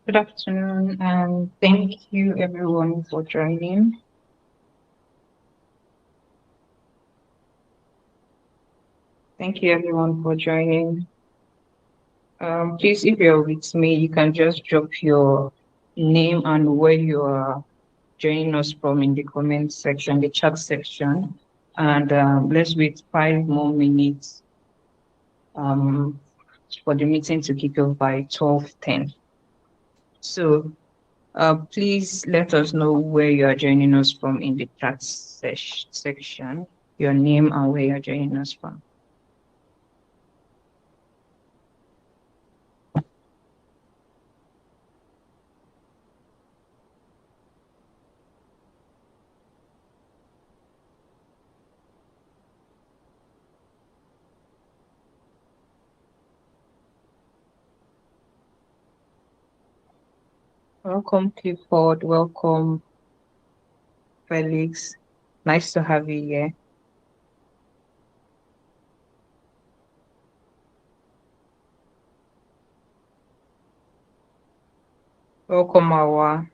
Good afternoon, and thank you everyone for joining. Thank you everyone for joining. Please, if you're with me, you can just drop your name and where you are joining us from in the comment section, the chat section. And let's wait 5 more minutes um, for the meeting to kick off by 12:10. So please let us know where you are joining us from in the chat section, your name and where you're joining us from. Welcome, Clifford. Welcome, Felix. Nice to have you here. Welcome, Awa.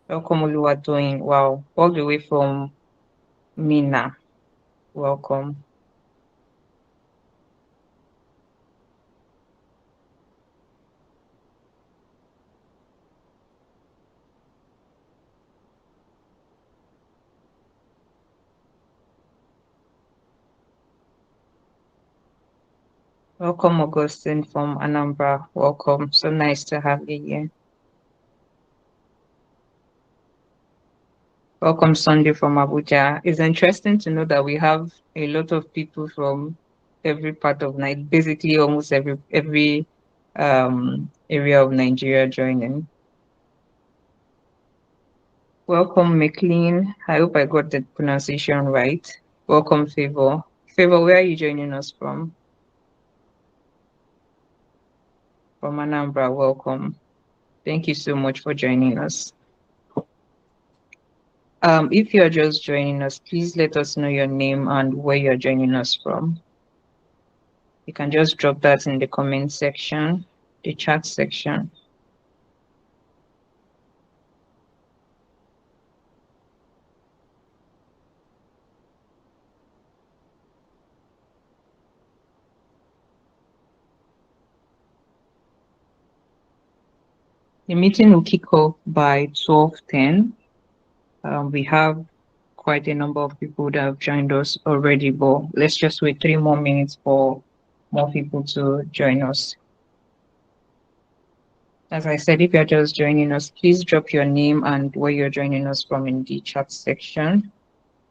Welcome, Oluwatoyin. Wow, all the way from Mina. Welcome. Welcome, Augustine from Anambra. Welcome. So nice to have you here. Welcome, Sunday from Abuja. It's interesting to know that we have a lot of people from every part of Nigeria, basically almost every area of Nigeria joining. Welcome, McLean. I hope I got the pronunciation right. Welcome, Favor. Favor, where are you joining us from? From Anambra. Welcome. Thank you so much for joining us. If you're just joining us, please let us know your name and where you're joining us from. You can just drop that in the comment section, the chat section. The meeting will kick off by 12:10. We have quite a number of people that have joined us already, but let's just wait 3 more minutes for more people to join us. As I said, if you're just joining us, please drop your name and where you're joining us from in the chat section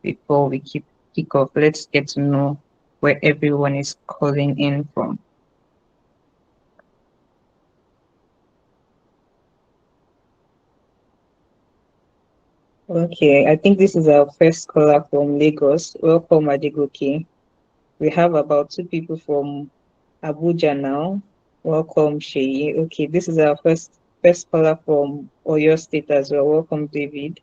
before we kick off. Let's get to know where everyone is calling in from. Okay, I think this is our first caller from Lagos. Welcome, Adigoke. We have about two people from Abuja now. Welcome, Sheyi. Okay, this is our first caller from Oyo State as well. Welcome, David.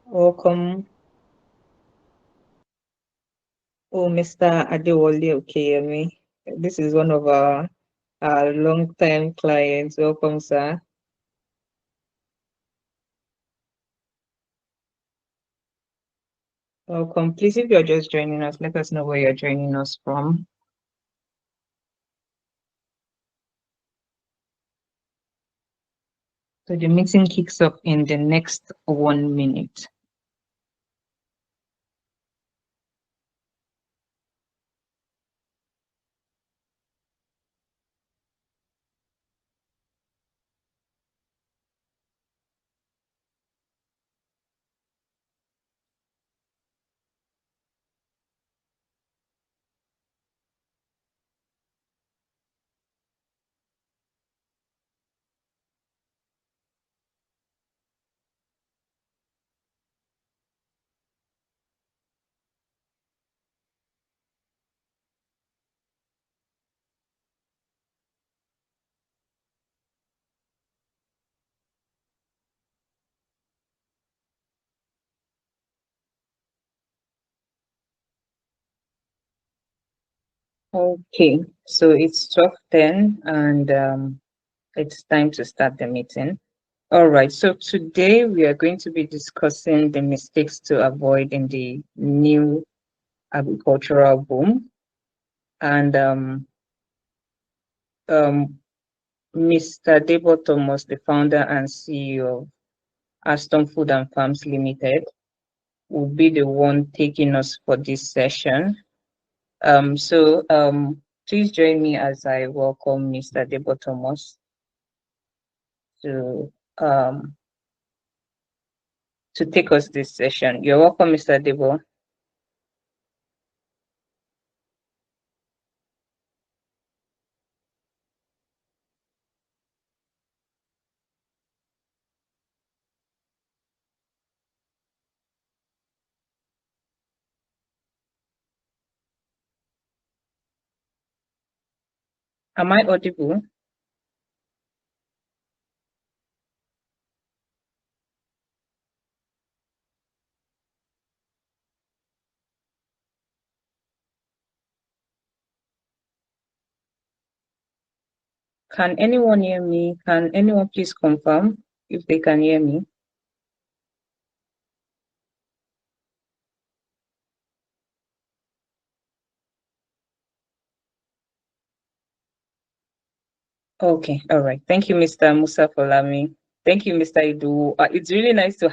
Welcome, oh Mr. Adewale Okeyemi. This is one of our long-time clients. Welcome, sir. Welcome. Please, if you're just joining us, let us know where you're joining us from. So the meeting kicks off in the next 1 minute. Okay, so it's 12:10 and it's time to start the meeting. All right, so today we are going to be discussing the mistakes to avoid in the new agricultural boom. And um, Mr. Debo Thomas, the founder and CEO of Hastom Food and Farms Limited, will be the one taking us for this session. Please join me as I welcome Mr. Debo Thomas to um, take us this session. You're welcome, Mr. Debo. Am I audible? Can anyone hear me? Can anyone please confirm if they can hear me? Okay, all right. Thank you, Mr. Musa Folami. Thank you, Mr. Idu. It's really nice to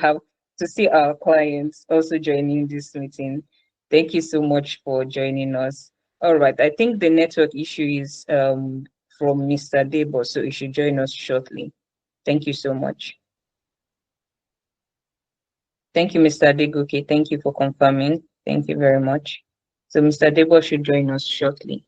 see our clients also joining this meeting. Thank you so much for joining us. All right, I think the network issue is from Mr. Debo, so he should join us shortly. Thank you so much. Thank you, Mr. Adegoke. Thank you for confirming. Thank you very much. So Mr. Debo should join us shortly.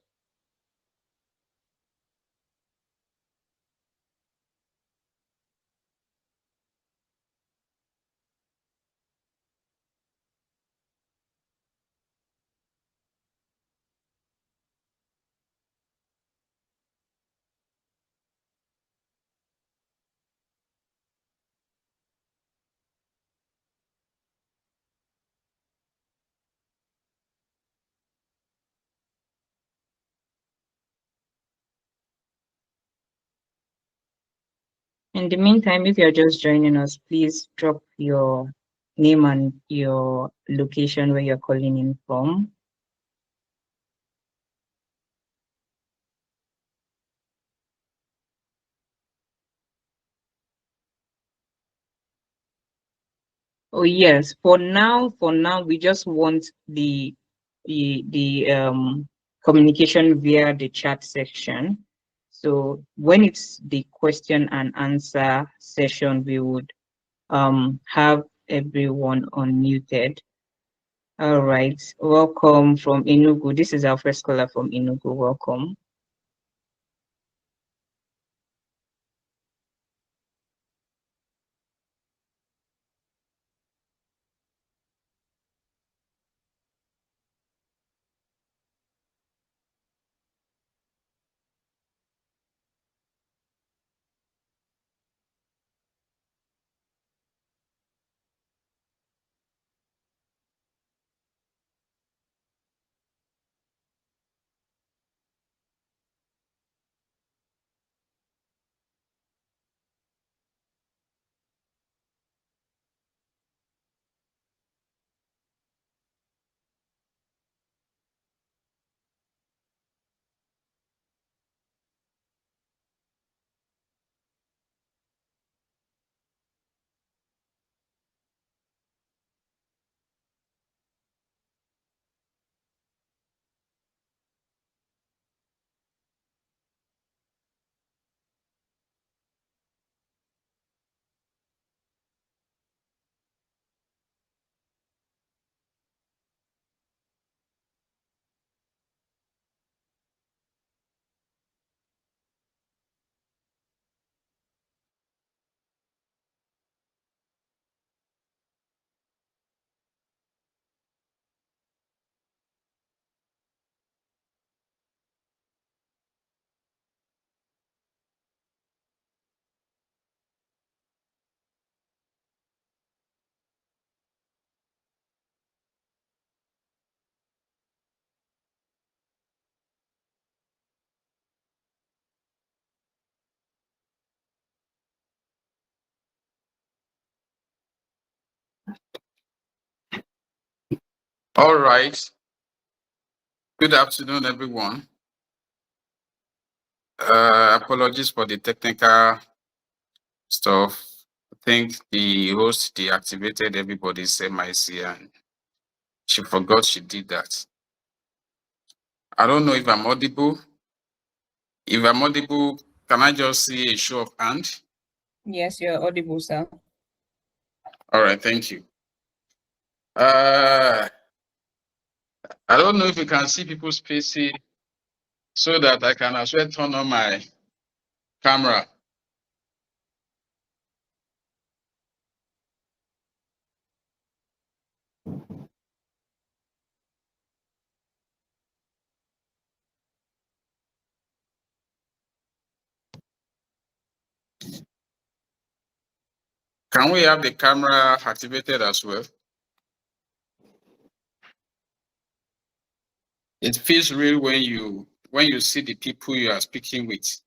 In the meantime, if you're just joining us, please drop your name and your location where you're calling in from. Oh yes, for now, we just want the communication via the chat section. So when it's the question and answer session, we would have everyone unmuted. All right, welcome from Enugu. This is our first caller from Enugu. Welcome. All right. Good afternoon, everyone. Apologies for the technical stuff. I think the host deactivated everybody's MIC and she forgot she did that. I don't know if I'm audible. If I'm audible, can I just see a show of hand? Yes, you're audible, sir. All right, thank you. I don't know if you can see people's faces so that I can as well turn on my camera. Can we have the camera activated as well? It feels real when you see the people you are speaking with.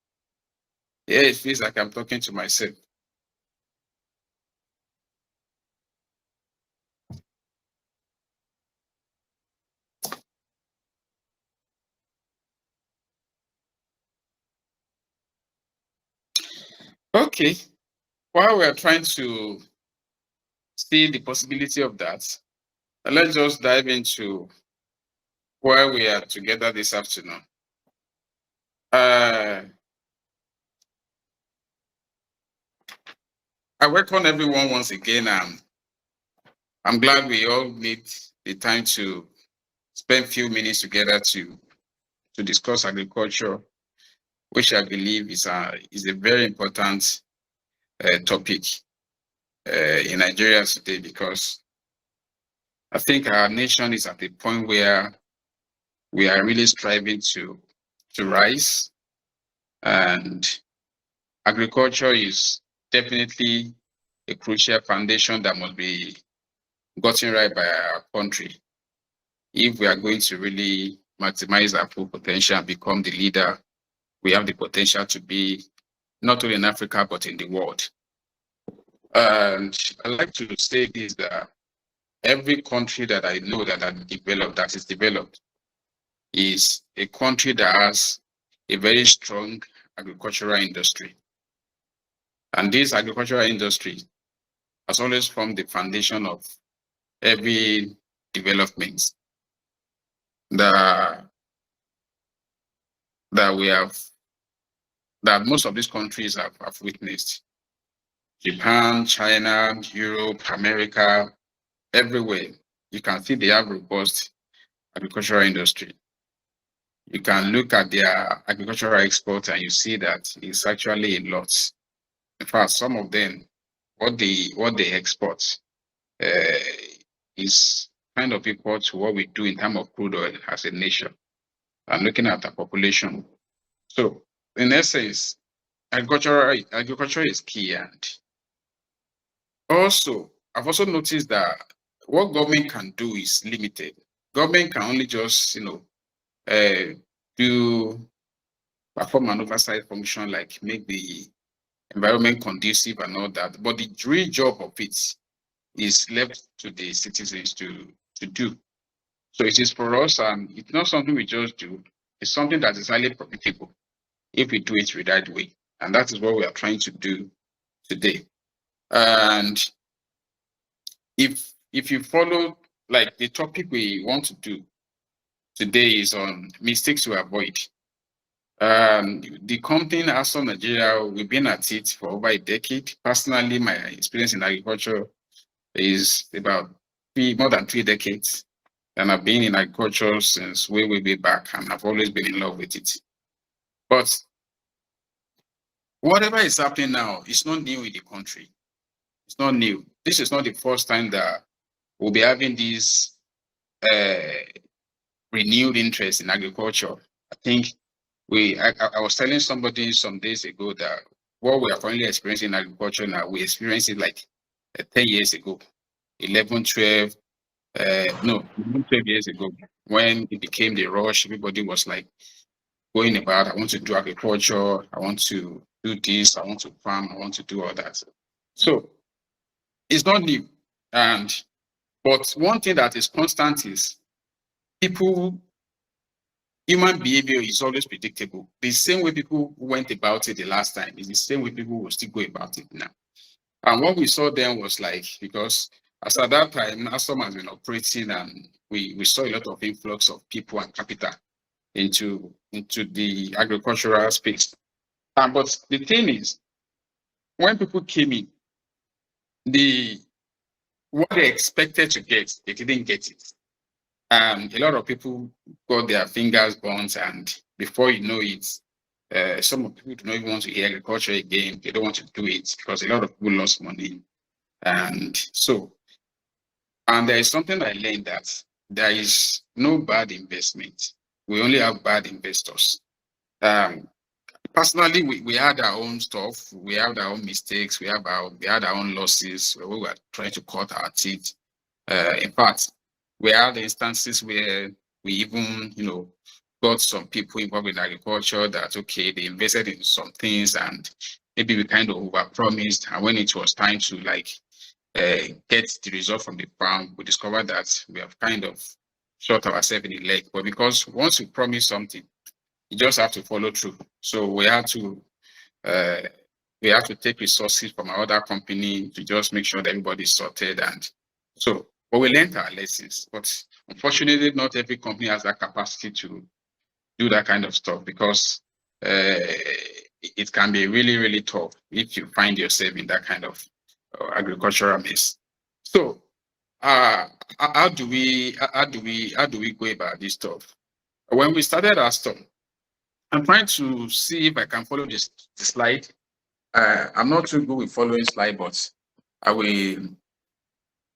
Yeah, it feels like I'm talking to myself. Okay. While we are trying to see the possibility of that, let's just dive into where we are together this afternoon. I welcome everyone once again, and I'm glad we all need the time to spend a few minutes together to discuss agriculture, which I believe is a very important topic in Nigeria today, because I think our nation is at a point where we are really striving to rise, and agriculture is definitely a crucial foundation that must be gotten right by our country if we are going to really maximize our full potential and become the leader we have the potential to be, not only in Africa but in the world. And I like to say this, that every country that I know that is developed is a country that has a very strong agricultural industry. And this agricultural industry has always formed the foundation of every development that we have, that most of these countries have witnessed. Japan, China, Europe, America, everywhere. You can see they have robust agricultural industry. You can look at their agricultural exports and you see that it's actually a lot. In fact, some of them, what they export uh, is kind of equal to what we do in terms of crude oil as a nation. And looking at the population. So in essence, agriculture is key. And also, I've also noticed that what government can do is limited. Government can only just, uh, do perform an oversight function, like make the environment conducive and all that. But the real job of it is left to the citizens to do. So it is for us, and it's not something we just do. It's something that is highly profitable if we do it the right way. And that is what we are trying to do today. And if you follow, like, the topic we want to do today is on mistakes to avoid. The company Hastom Nigeria, we've been at it for over a decade. Personally, my experience in agriculture is about more than 3 decades. And I've been in agriculture since way back, and I've always been in love with it. But whatever is happening now is not new in the country. It's not new. This is not the first time that we'll be having this renewed interest in agriculture. I think I was telling somebody some days ago that what we are currently experiencing in agriculture now, we experienced it like 10 years ago, 11, 12, no, 12 years ago, when it became the rush. Everybody was like going about, I want to do agriculture, I want to do this, I want to farm, I want to do all that. So it's not new. And But one thing that is constant is people, human behavior is always predictable. The same way people went about it the last time is the same way people will still go about it now. And what we saw then was like, because as at that time, Hastom has been operating and we saw a lot of influx of people and capital into the agricultural space. But the thing is, when people came in, the what they expected to get, they didn't get it. A lot of people got their fingers burnt, and before you know it, some of people do not even want to hear agriculture again. They don't want to do it because a lot of people lost money. And so, and there is something I learned that there is no bad investment. We only have bad investors. Um, Personally, we had our own stuff. We have our own mistakes. We had our own losses where we were trying to cut our teeth. In fact, we had instances where we even, got some people involved in agriculture that, okay, they invested in some things and maybe we kind of overpromised. And when it was time to get the result from the farm, we discovered that we have kind of shot ourselves in the leg. But because once you promise something, you just have to follow through. So we have to take resources from our other company to just make sure that everybody's sorted. And so, but we learned our lessons. But unfortunately, not every company has that capacity to do that kind of stuff because it can be really, really tough if you find yourself in that kind of agricultural mess. So, how do we go about this stuff? When we started our stuff, I'm trying to see if I can follow the slide. I'm not too good with following slide, but I will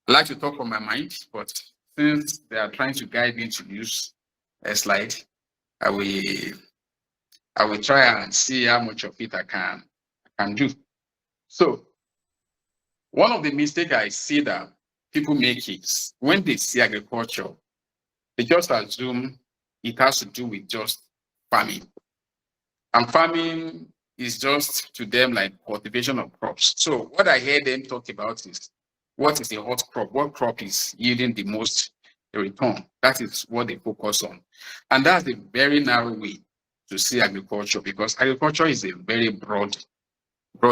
like to talk from my mind. But since they are trying to guide me to use a slide, I will try and see how much of it I can do. So one of the mistakes I see that people make is when they see agriculture, they just assume it has to do with just farming. And farming is just to them like cultivation of crops. So what I hear them talk about is what is a hot crop? What crop is yielding the most return? That is what they focus on. And that's a very narrow way to see agriculture because agriculture is a very broad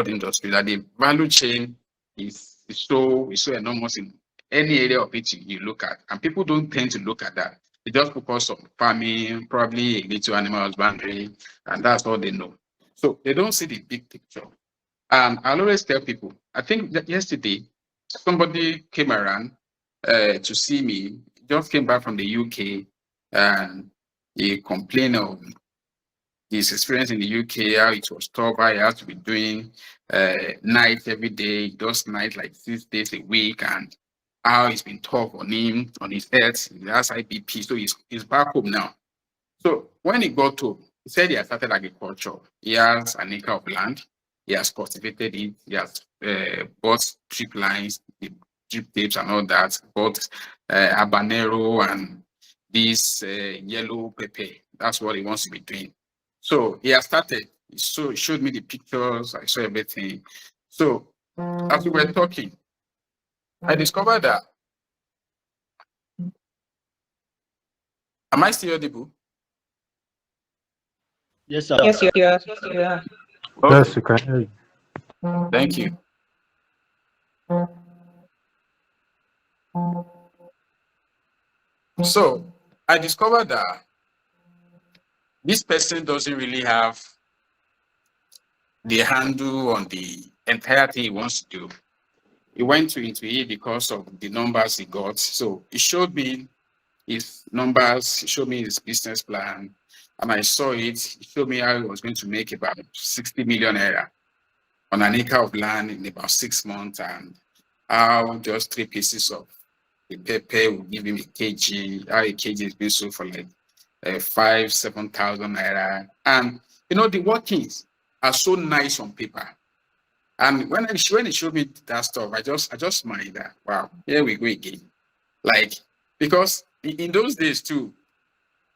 industry that the value chain is so enormous in any area of it you look at. And people don't tend to look at that. They just focus on farming, probably a little animal husbandry, and that's all they know. So they don't see the big picture. And I'll always tell people, I think that yesterday somebody came around to see me, just came back from the UK, and he complained of his experience in the UK, how it was tough, how he has to be doing night every day, he does night like 6 days a week, and how it's been tough on him, on his health, he has IBP, so he's back home now. So when he got home, he said he has started agriculture. He has an acre of land, he has cultivated it, he has bought drip lines, the drip tapes and all that, bought habanero and this yellow pepper. That's what he wants to be doing. So he has started. So he showed me the pictures. I saw everything. So as we were talking, I discovered that. Am I still audible? Yes, sir. Yes, you are. You are. Yes, Okay, you can hear you. thank you. So I discovered that this person doesn't really have the handle on the entire thing he wants to do. He went into it because of the numbers he got. So he showed me his numbers, he showed me his business plan, and I saw it. He showed me how he was going to make about 60 million naira on an acre of land in about 6 months, and how just 3 pieces of the pepper will give him a kg, how a kg is being sold for like 5,000-7,000 naira. And the workings are so nice on paper. And when he showed me that stuff, I just smiled that, wow, here we go again. Like, because in those days too,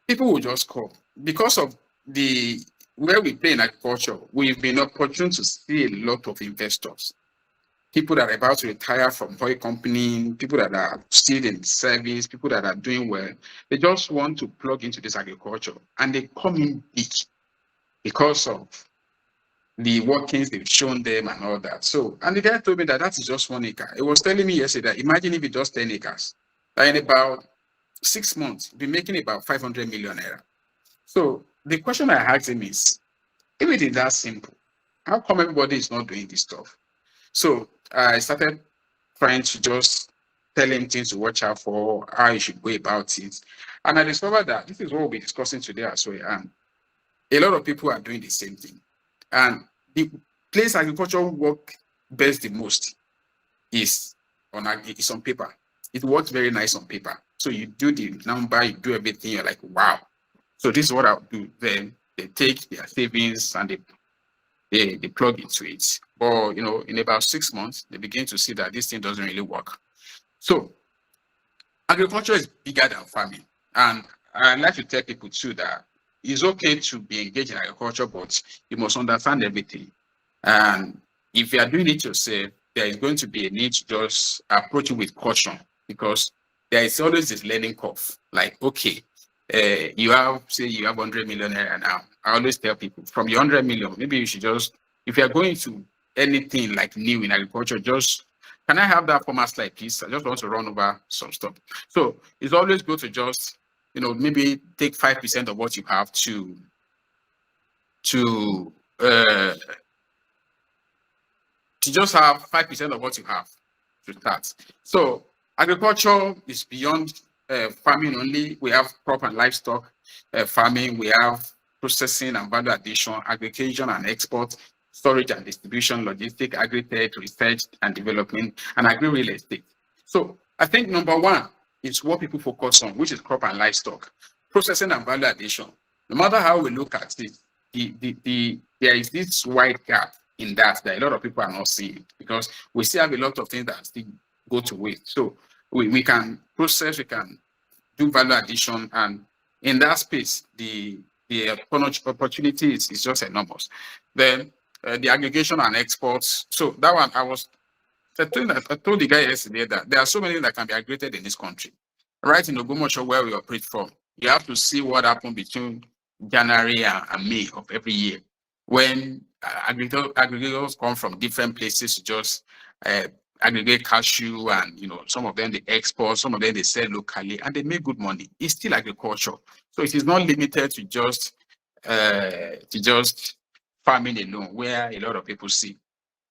people would just call because of the where we play in agriculture. We've been opportune to see a lot of investors. people that are about to retire from oil company, people that are still in service, people that are doing well. They just want to plug into this agriculture, and they come in big because of the workings they've shown them and all that. So, and the guy told me that that is just 1 acre. He was telling me yesterday that imagine if it's just 10 acres. In about 6 months, be making about 500 million naira. So the question I asked him is, if it is that simple, how come everybody is not doing this stuff? So I started trying to just tell him things to watch out for, how he should go about it. And I discovered that this is what we'll be discussing today as well. And a lot of people are doing the same thing. And the place agriculture work best the most is on paper. It works very nice on paper. So you do the number, you do everything, you're like, wow. So this is what I'll do. Then they take their savings and they plug into it. But in about 6 months, they begin to see that this thing doesn't really work. So agriculture is bigger than farming. And I like to tell people too that it's okay to be engaged in agriculture, but you must understand everything. And if you are doing it yourself, there is going to be a need to just approach it with caution, because there is always this learning curve. Like, okay, you have 100 million naira now. I always tell people, from your 100 million, maybe you should just, if you are going to anything like new in agriculture, just, can I have that format slide, please? I just want to run over some stuff. So it's always good to just, maybe take 5% of what you have to just have 5% of what you have to start. So agriculture is beyond farming only. We have crop and livestock farming. We have processing and value addition, aggregation and export, storage and distribution, logistics, agri-tech, research and development, and agri-real estate. So I think number one is what people focus on, which is crop and livestock, processing and value addition. No matter how we look at it, there is this wide gap in that a lot of people are not seeing, because we still have a lot of things that still go to waste. So we can process, we can do value addition, and in that space, the opportunity is just enormous. Then the aggregation and exports. So that one, I told the guy yesterday that there are so many that can be aggregated in this country. Right in Ogbomoso, where we operate from, you have to see what happened between January and May of every year, when aggregators come from different places to just aggregate cashew, and some of them they export, some of them they sell locally, and they make good money. It's still agriculture, so it is not limited to just farming alone, where a lot of people see,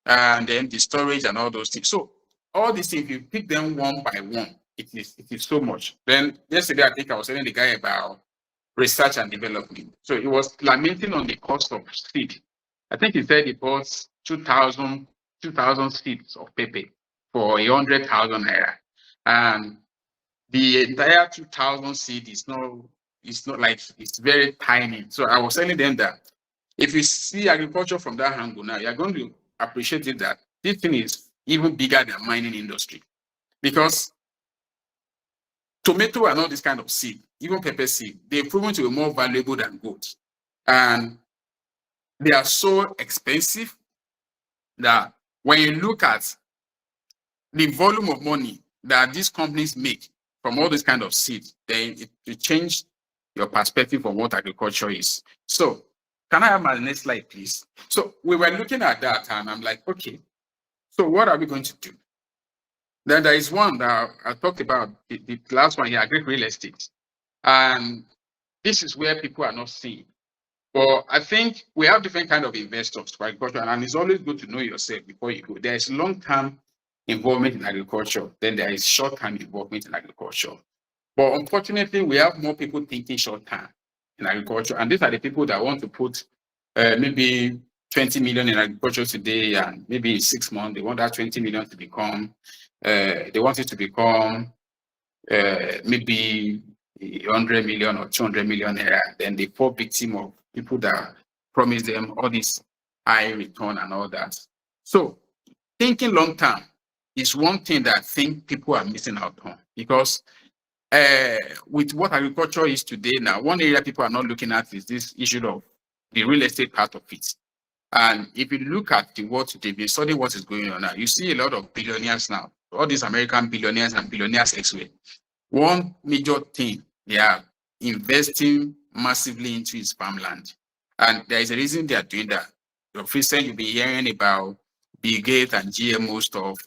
and then the storage and all those things. So all these things, if you pick them one by one, it is so much. Then yesterday, I think I was telling the guy about research and development. So he was lamenting on the cost of seed. I think he said he bought 2,000 seeds of pepper for 100,000 naira, and the entire 2,000 seed is not like, it's very tiny. So I was telling them that if you see agriculture from that angle now, you're going to appreciate it, that this thing is even bigger than mining industry, because tomato and all this kind of seed, even pepper seed, they've proven to be more valuable than gold. And they are so expensive that when you look at the volume of money that these companies make from all this kind of seed, then it change your perspective on what agriculture is. So can I have my next slide, please? So we were looking at that, and I'm like, okay, so what are we going to do? Then there is one that I talked about, the last one here, agri-real estate. And this is where people are not seeing. But I think we have different kind of investors for agriculture, and it's always good to know yourself before you go. There is long-term involvement in agriculture, then there is short-term involvement in agriculture. But unfortunately, we have more people thinking short-term in agriculture, and these are the people that want to put maybe 20 million in agriculture today, and maybe in 6 months they want that 20 million to become, they want it to become maybe 100 million or 200 million naira. Then they fall victim of people that promise them all this high return and all that. So thinking long term is one thing that I think people are missing out on, because with what agriculture is today now, one area people are not looking at is this issue of the real estate part of it. And if you look at the world today, if you study what is going on now, you see a lot of billionaires now, all these American billionaires and billionaires elsewhere. One major thing they are investing massively into is farmland. And there is a reason they are doing that. Of recent, you'll be hearing about Bill Gates and GMO stuff.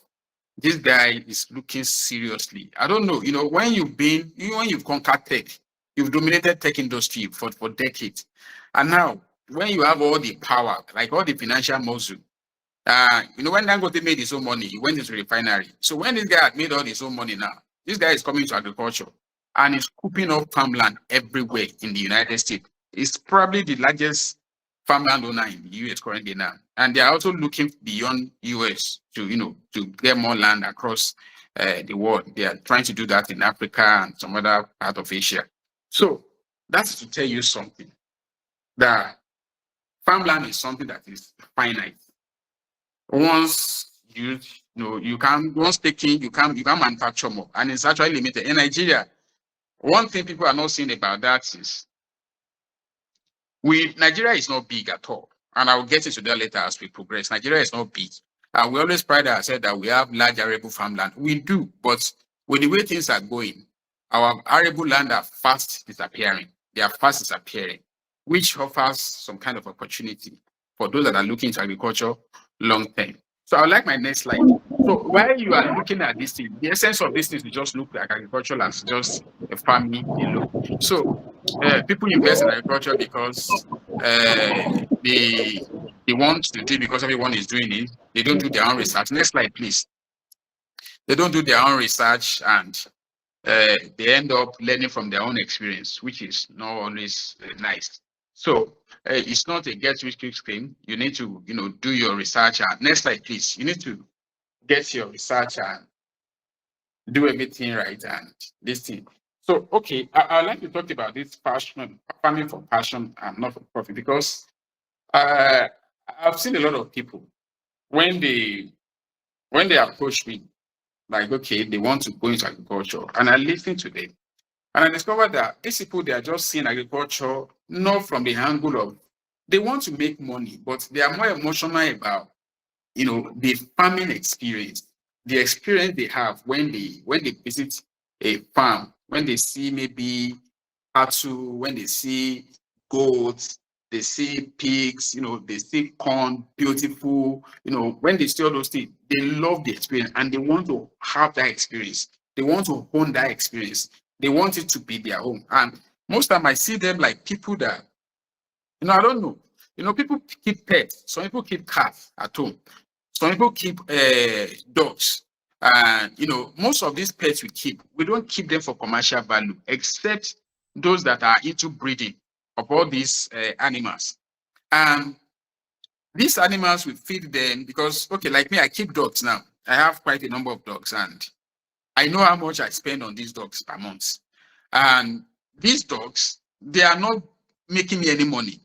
This guy is looking seriously. I don't know, when when you've conquered tech, you've dominated tech industry for decades. And now, when you have all the power, like all the financial muscle, when Dangote made his own money, he went into refinery. So when this guy had made all his own money now, this guy is coming to agriculture and is scooping up farmland everywhere in the United States. It's probably the largest farmland owner in the US currently now. And they are also looking beyond US to get more land across the world. They are trying to do that in Africa and some other part of Asia. So that's to tell you something, that farmland is something that is finite. Once you can once taking you can manufacture more, and it's actually limited in Nigeria. One thing people are not seeing about that is Nigeria is not big at all, and I will get into that later as we progress. Nigeria is not big, and we always pride ourselves that we have large arable farmland. We do, but with the way things are going, our arable land are fast disappearing. They are fast disappearing, which offers some kind of opportunity for those that are looking into agriculture long term. So I would like my next slide. So while you are looking at this thing, the essence of this is to just look like agriculture as just a farming alone. So people invest in agriculture because they want to do it because everyone is doing it. They don't do their own research. Next slide, please. They don't do their own research, and they end up learning from their own experience, which is not always nice. So it's not a get rich quick scheme. You need to, do your research. And next slide, please. You need to get your research and do everything right and this thing. So, okay, I'd like to talk about this passion, farming for passion and not for profit, because I've seen a lot of people when they approach me, like, okay, they want to go into agriculture, and I listen to them. And I discovered that these people, they are just seeing agriculture not from the angle of they want to make money, but they are more emotional about, the farming experience, the experience they have when they visit a farm, when they see maybe cattle, when they see goats, they see pigs, they see corn, beautiful, when they see all those things, they love the experience and they want to have that experience. They want to own that experience. They want it to be their own. And most time I see them like people that, I don't know. People keep pets. Some people keep cats at home. Some people keep dogs. And, most of these pets we don't keep them for commercial value, except those that are into breeding of all these animals. And these animals, we feed them because, okay, like me, I keep dogs now. I have quite a number of dogs, and I know how much I spend on these dogs per month. And these dogs, they are not making me any money.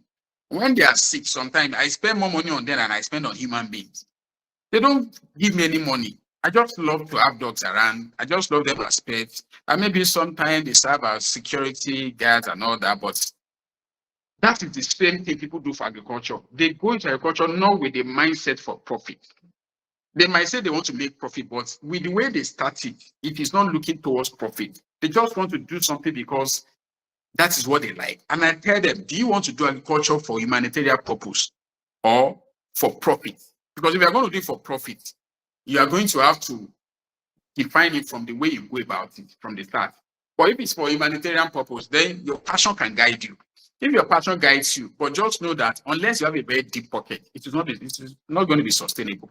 When they are sick, sometimes I spend more money on them than I spend on human beings. They don't give me any money. I just love to have dogs around. I just love them as pets. And maybe sometimes they serve as security guards and all that, but that is the same thing people do for agriculture. They go into agriculture not with a mindset for profit. They might say they want to make profit, but with the way they started, it is not looking towards profit. They just want to do something because that is what they like. And I tell them, do you want to do agriculture for humanitarian purpose or for profit? Because if you are going to do it for profit, you are going to have to define it from the way you go about it from the start. But if it's for humanitarian purpose, then your passion can guide you. If your passion guides you, but just know that unless you have a very deep pocket, it is not going to be sustainable.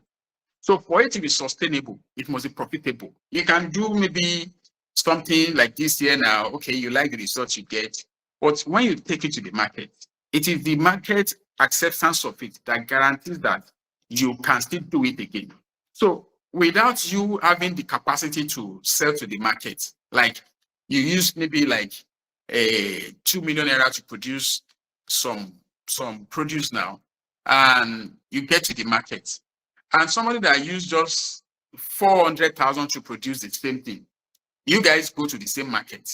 So for it to be sustainable, it must be profitable. You can do maybe something like this year now. Okay, you like the results you get, but when you take it to the market, it is the market acceptance of it that guarantees that you can still do it again. So without you having the capacity to sell to the market, like you use maybe like a 2 million naira to produce some produce now, and you get to the market, and somebody that used just 400,000 to produce the same thing, you guys go to the same market.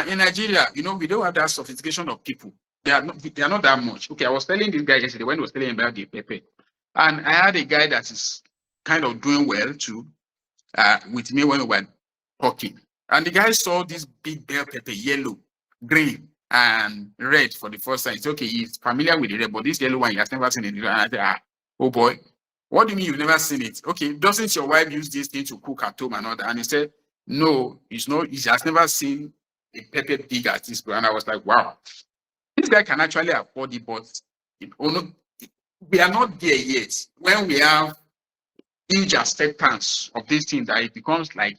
In Nigeria, we don't have that sophistication of people they are not that much. Okay, I was telling this guy yesterday when he was telling about the pepper, and I had a guy that is kind of doing well too, with me when we were talking. And the guy saw this big bell pepper, yellow, green, and red for the first time. It's okay, he's familiar with the red, but this yellow one he has never seen it. And I said, oh boy, what do you mean you've never seen it? Okay, doesn't your wife use this thing to cook at home and all that? And he said, no, it's not, he has never seen a pepper big as this. And I was like, wow, this guy can actually afford it, but we are not there yet. When we have huge acceptance of this thing that it becomes like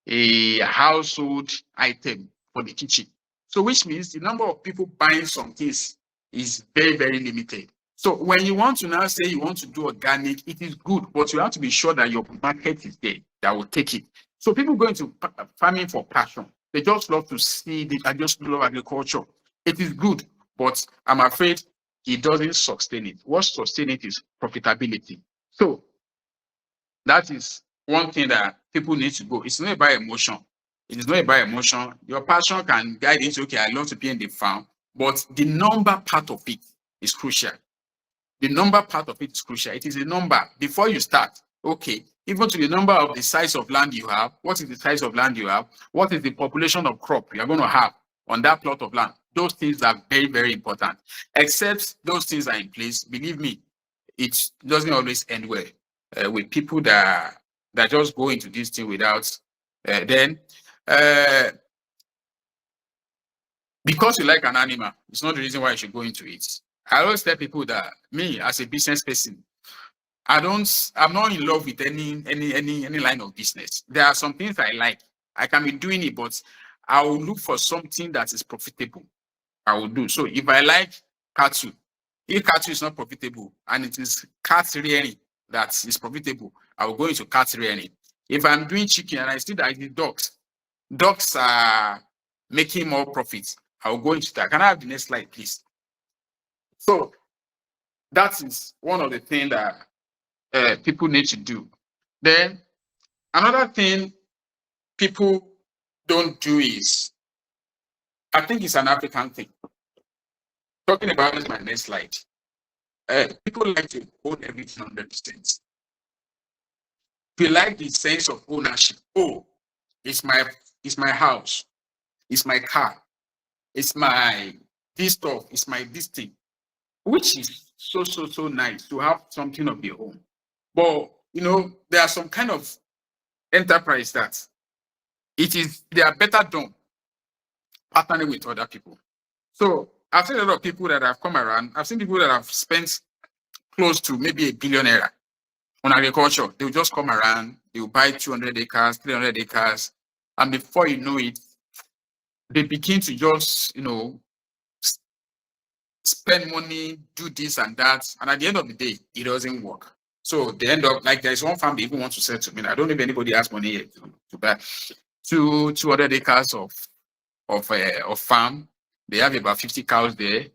a household item for the kitchen. So which means the number of people buying some things is very, very limited. So when you want to now say you want to do organic, it is good, but you have to be sure that your market is there that will take it. So people go into farming for passion. They just love to see it. I just love agriculture. It is good, but I'm afraid it doesn't sustain it. What sustains it is profitability. So that is one thing that people need to go. It's not about emotion. It is not about emotion. Your passion can guide into, okay, I love to be in the farm, but the number part of it is crucial. The number part of it is crucial. It is a number before you start. Okay, even to the number of the size of land you have. What is the size of land you have? What is the population of crop you are going to have on that plot of land? Those things are very, very important. Except those things are in place, believe me, it doesn't always end well with people that just go into this thing without then because you like an animal, it's not the reason why you should go into it. I always tell people that me as a business person, I'm not in love with any line of business. There are some things I like. I can be doing it, but I will look for something that is profitable. I will do. So if I like cattle, if cattle is not profitable and it is cat rearing that is profitable, I will go into cat rearing. If I'm doing chicken and I see that the dogs are making more profits, I will go into that. Can I have the next slide, please? So that is one of the things that people need to do. Then another thing people don't do is, I think it's an African thing. Talking about this, my next slide. People like to own everything 100%. We like the sense of ownership. Oh, it's my house, it's my car, it's my this stuff, it's my this thing, which is so nice to have something of your own. But there are some kind of enterprise that they are better done partnering with other people. So I've seen a lot of people that have come around. I've seen people that have spent close to maybe $1 billion on agriculture. They will just come around, they will buy 200 acres, 300 acres, and before you know it, they begin to just, spend money, do this and that, and at the end of the day, it doesn't work. So they end up like there's one farm they even want to sell to me. I don't know if anybody has money yet to buy 200 acres of farm. They have about 50 cows there.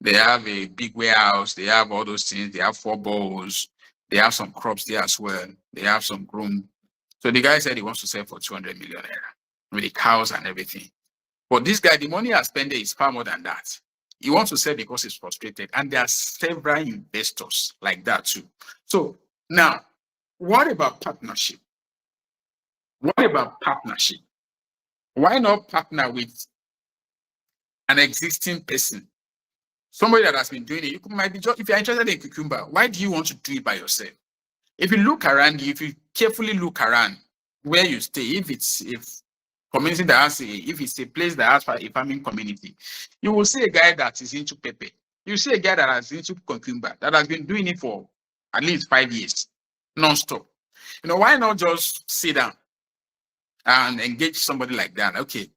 They have a big warehouse. They have all those things. They have 4 bowls. They have some crops there as well. They have some groom. So the guy said he wants to sell for 200 million naira with the cows and everything. But this guy, the money he has spent there is far more than that. He wants to sell because he's frustrated. And there are several investors like that too. So now, what about partnership? What about partnership? Why not partner with an existing person? Somebody that has been doing it. You might be just, if you're interested in cucumber, why do you want to do it by yourself? If you look around, if you carefully look around where you stay, if community that has if it's a place that has a farming community, you will see a guy that is into pepper. You see a guy that is into cucumber that has been doing it for at least 5 years, non-stop. Why not just sit down and engage somebody like that? Okay,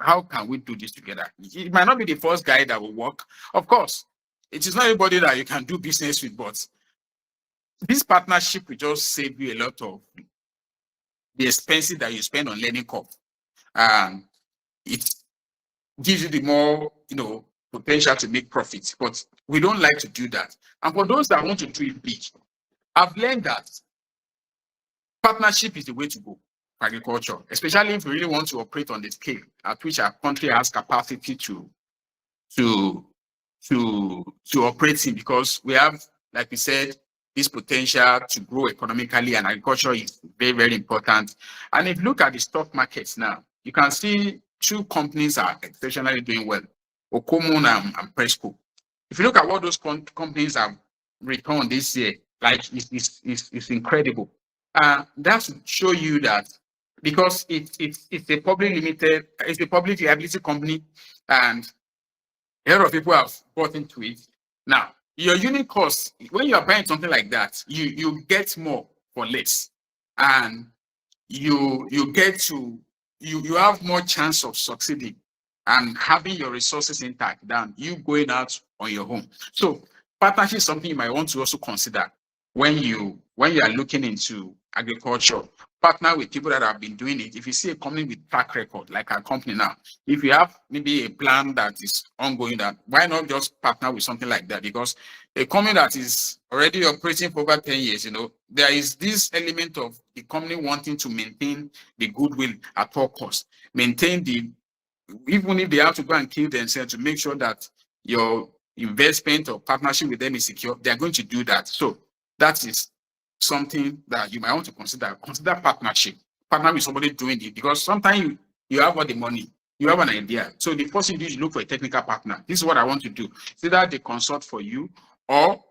how can we do this together? It might not be the first guy that will work. Of course, it is not everybody that you can do business with, but this partnership will just save you a lot of the expenses that you spend on learning curve. It gives you the more, potential to make profits, but we don't like to do that. And for those that want to do it big, I've learned that partnership is the way to go for agriculture, especially if we really want to operate on the scale at which our country has capacity to to operate in, because we have, like we said, this potential to grow economically, and agriculture is very, very important. And if you look at the stock markets now, you can see two companies are exceptionally doing well, Okomun and Presco. If you look at what those companies have returned this year, like it's incredible. That should show you that, because it's a public liability company, and a lot of people have bought into it. Now, your unit cost, when you are buying something like that, you get more for less, and you get to you have more chance of succeeding and having your resources intact than you going out on your own. So partnership is something you might want to also consider when you are looking into agriculture. Partner with people that have been doing it. If you see a company with track record, like our company now, if you have maybe a plan that is ongoing, that why not just partner with something like that? Because a company that is already operating for over 10 years, there is this element of the company wanting to maintain the goodwill at all costs, maintain even if they have to go and kill themselves to make sure that your investment or partnership with them is secure, they are going to do that. So that is something that you might want to consider. Consider partnership. Partner with somebody doing it, because sometimes you have all the money, you have an idea. So the first thing you do is look for a technical partner. This is what I want to do. It's either they consult for you, or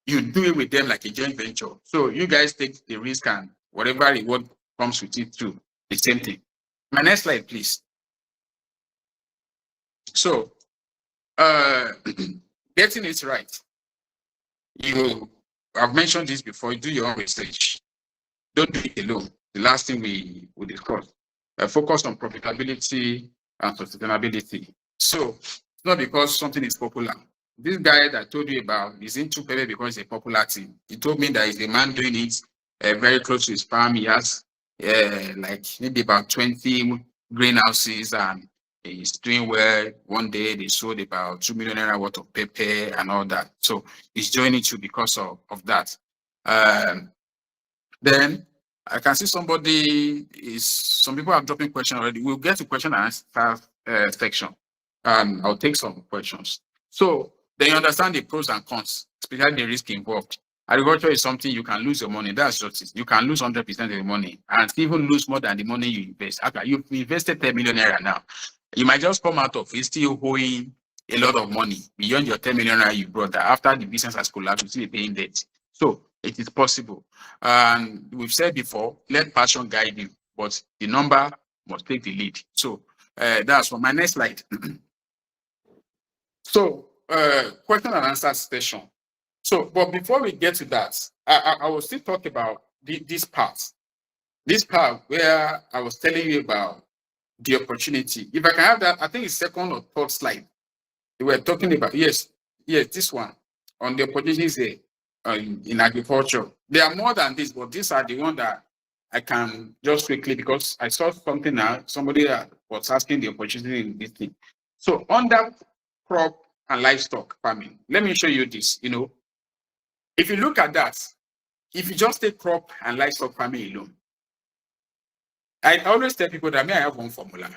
you do it with them like a joint venture. So you guys take the risk, and whatever reward comes with it too. The same thing. My next slide, please. So getting it right. I've mentioned this before, you do your own research. Don't do it alone. The last thing we discussed. Focus on profitability and sustainability. So it's not because something is popular. This guy that I told you about is into pepper because it's a popular thing. He told me that he's a man doing it very close to his farm. He has like maybe about 20 greenhouses, and he's doing well. One day they sold about 2 million naira worth of pepper and all that. So he's joining you because of that. Then I can see some people are dropping questions already. We'll get to question and answer section, and I'll take some questions. So then you understand the pros and cons, especially the risk involved. Agriculture is something you can lose your money. That's just it. You can lose 100% of your money, and even lose more than the money you invest. After you've invested 10 million naira now, you might just come out of it still owing a lot of money beyond your 10 million naira you brought. That after the business has collapsed, you still be paying debt. So it is possible. And we've said before, let passion guide you, but the number must take the lead. So that's for my next slide. So question and answer session. So, but before we get to that, I will still talk about this part. This part where I was telling you about the opportunity. If I can have that, I think it's second or third slide. We were talking about, yes, this one on the opportunities there in agriculture. There are more than this, but these are the ones that I can just quickly, because I saw something now, somebody was asking the opportunity in this thing. So under crop and livestock farming, let me show you this. If you look at that, if you just take crop and livestock farming alone, I always tell people that I have one formula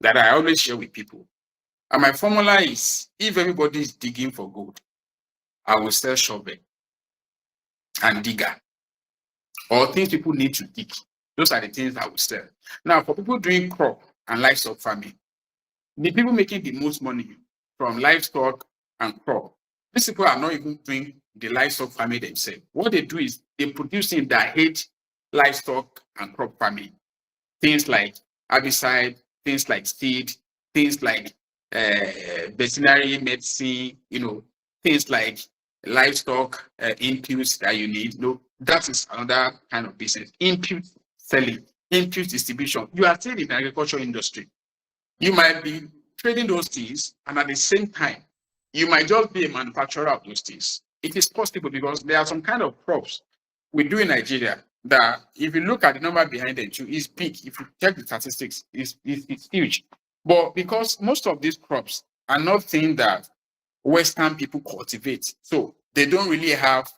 that I always share with people. And my formula is, if everybody is digging for gold, I will sell shovel and digger, or things people need to dig. Those are the things I will sell. Now, for people doing crop and livestock farming, the people making the most money from livestock and crop, these people are not even doing the livestock farming themselves. What they do is they produce in that hate livestock and crop farming. Things like herbicide, things like seed, things like veterinary medicine, things like livestock inputs that you need. That is another kind of business. Input selling, input distribution. You are still in the agriculture industry. You might be trading those things, and at the same time, you might just be a manufacturer of those things. It is possible, because there are some kind of crops we do in Nigeria that, if you look at the number behind them too, is big. If you check the statistics, it's huge. But because most of these crops are not things that Western people cultivate, so they don't really have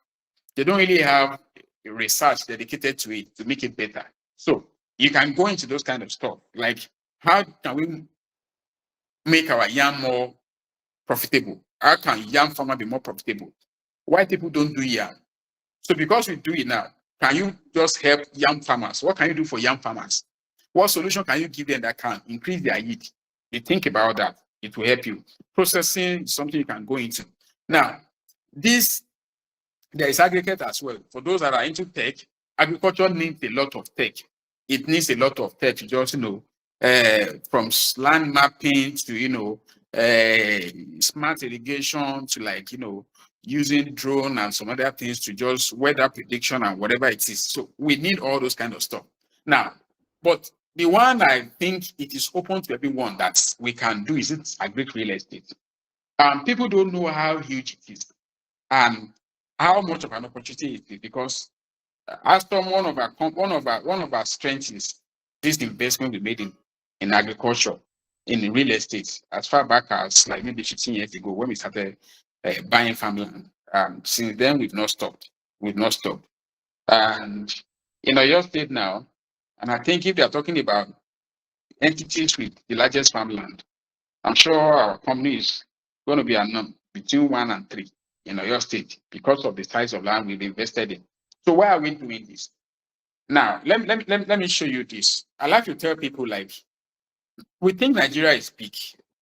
research dedicated to it to make it better. So you can go into those kind of stuff, like how can we make our yam more profitable? How can yam farmer be more profitable? Why people don't do yam? So because we do it now, can you just help yam farmers? What can you do for yam farmers? What solution can you give them that can increase their yield? You think about that, it will help you. Processing is something you can go into. Now, this there is aggregate as well. For those that are into tech, agriculture needs a lot of tech. It needs a lot of tech to just, from land mapping to, smart irrigation to like, using drone and some other things to just weather prediction and whatever it is. So we need all those kind of stuff. Now, but the one I think it is open to everyone that we can do is it agri real estate. People don't know how huge it is and how much of an opportunity it is because Hastom, one of our strengths is this investment we made in agriculture, in real estate, as far back as like maybe 15 years ago when we started buying farmland. Since then, we've not stopped. We've not stopped. And in your state now, and I think if they are talking about entities with the largest farmland, I'm sure our company is going to be between 1 and 3 in your state because of the size of land we've invested in. So why are we doing this? Now, let me show you this. I like to tell people like, we think Nigeria is big.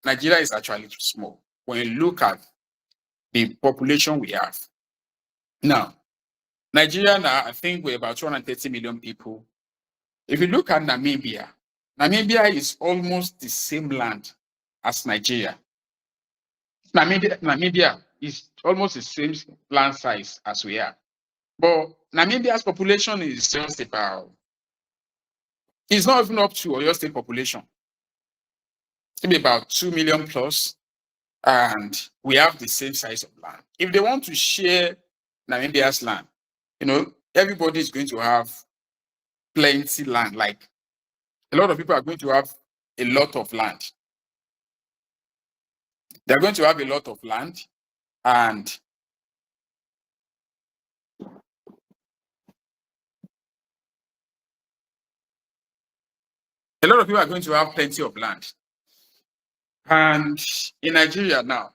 Nigeria is actually too small. When you look at the population we have. Now, Nigeria now, I think we're about 230 million people. If you look at Namibia, Namibia is almost the same land as Nigeria. Namibia is almost the same land size as we are. But Namibia's population is just about, it's not even up to Oyo State population. It's maybe about 2 million plus, and we have the same size of land. If they want to share Namibia's land, everybody is going to have plenty land. Like a lot of people are going to have a lot of land. They're going to have a lot of land, and a lot of people are going to have plenty of land. And in Nigeria now,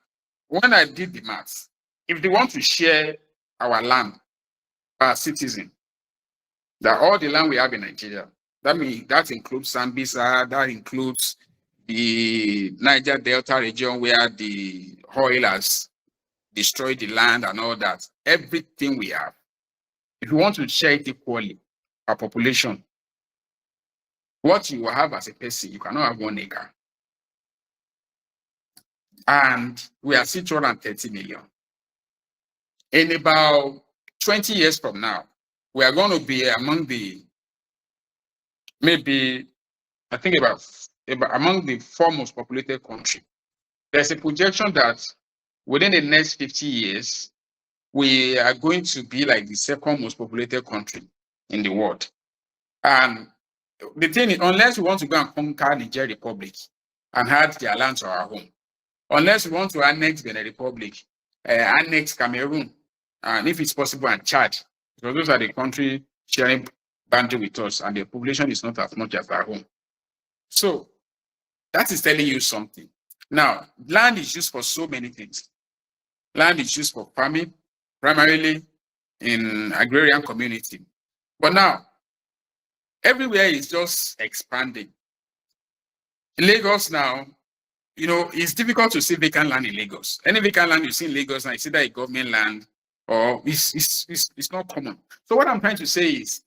when I did the maths, if they want to share our land per citizen, that all the land we have in Nigeria, that includes Sambisa, that includes the Niger Delta region where the oil has destroyed the land and all that. Everything we have, if you want to share it equally, our population, what you will have as a person, you cannot have 1 acre. And we are still 230 million. In about 20 years from now, we are going to be among the, maybe, I think about among the 4 most populated countries. There's a projection that within the next 50 years, we are going to be like the 2nd most populated country in the world. And the thing is, unless we want to go and conquer Niger Republic and add their land to our home, unless we want to annex Benin Republic, annex Cameroon, and if it's possible, and Chad, because those are the countries sharing boundary with us, and the population is not as much as our home. So that is telling you something. Now, land is used for so many things. Land is used for farming, primarily in agrarian community. But now, everywhere is just expanding. In Lagos now, it's difficult to see vacant land in Lagos. Any vacant land you see in Lagos now, it's either a government land or it's not common. So what I'm trying to say is,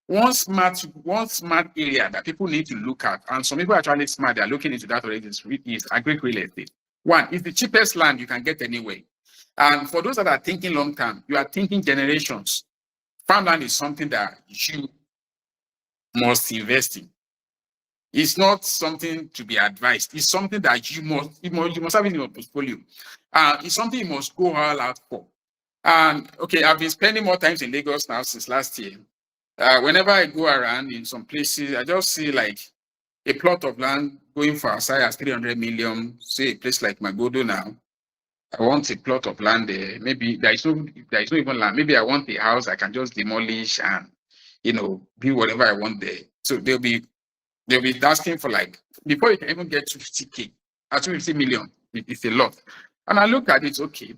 one smart area that people need to look at, and some people are actually smart, they're looking into that already, is agri real estate. One, it's the cheapest land you can get anyway. And for those that are thinking long term, you are thinking generations. Farmland is something that you must invest in. It's not something to be advised. It's something that you must have in your portfolio. It's something you must go all out for. And okay, I've been spending more time in Lagos now since last year. Whenever I go around in some places, I just see like a plot of land going for as high as 300 million. Say a place like Magodo now. I want a plot of land there. Maybe there is no even land. Maybe I want a house I can just demolish and build whatever I want there. So they'll be asking for like, before you can even get to 50K, 250 million, it's a lot. And I look at it, okay,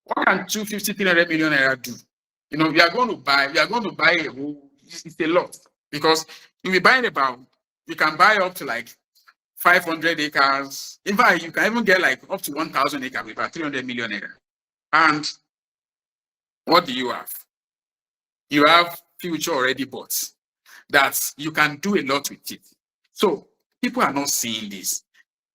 what can 250, 300 million naira do? You know, you are going to buy a whole, it's a lot. Because you'll be buying about, you can buy up to like 500 acres. In fact, you can even get like up to 1,000 acres with about 300 million naira. And what do you have? You have future already bought that you can do a lot with it. So people are not seeing this.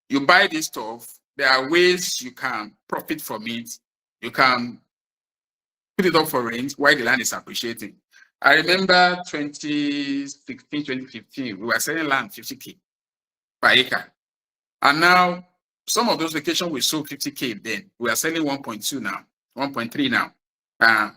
You buy this stuff, there are ways you can profit from it. You can put it up for rent while the land is appreciating. I remember 2016, 2015, we were selling land 50K per acre. And now some of those locations we sold 50K then. We are selling 1.2 now, 1.3 now.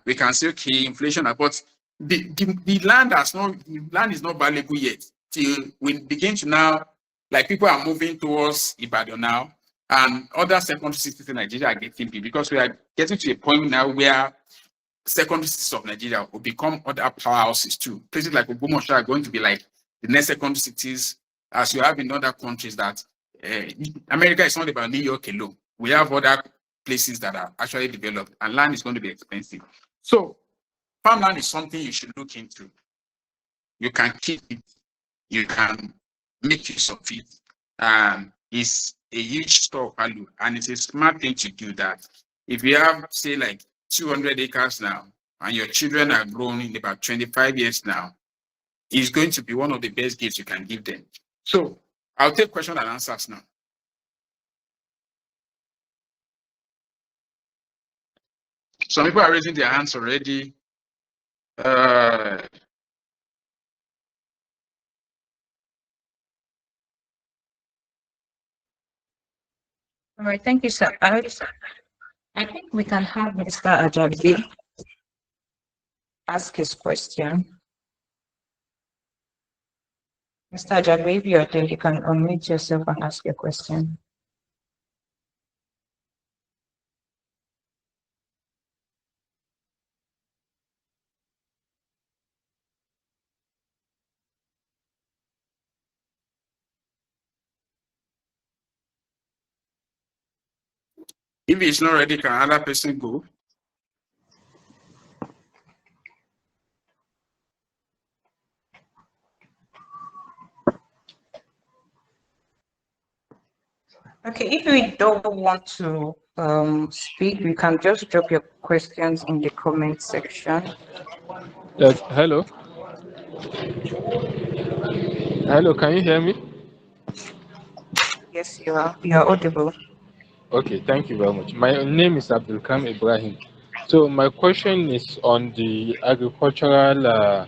We can say, okay, inflation, but the land is not valuable yet. Till we begin to now, like people are moving towards Ibadan now, and other secondary cities in Nigeria are getting big because we are getting to a point now where secondary cities of Nigeria will become other powerhouses too. Places like Ogbomoso are going to be like the next secondary cities, as you have in other countries that America is not about New York alone. We have other places that are actually developed, and land is going to be expensive. So farmland is something you should look into. You can keep it, you can make use of it. It's a huge store of value, and it's a smart thing to do that. If you have, say, like 200 acres now, and your children are grown in about 25 years now, it's going to be one of the best gifts you can give them. So I'll take questions and answers now. Some people are raising their hands already. All right, thank you, sir. I think we can have Mr. Ajabi ask his question. Mr. Ajabi, if you're there, you can unmute yourself and ask your question. If it's not ready, can another person go? Okay, if you don't want to speak, you can just drop your questions in the comment section. Yes, hello. Hello, can you hear me? Yes, you are audible. Okay, thank you very much. My name is Abdulkam Ibrahim. So my question is on the agricultural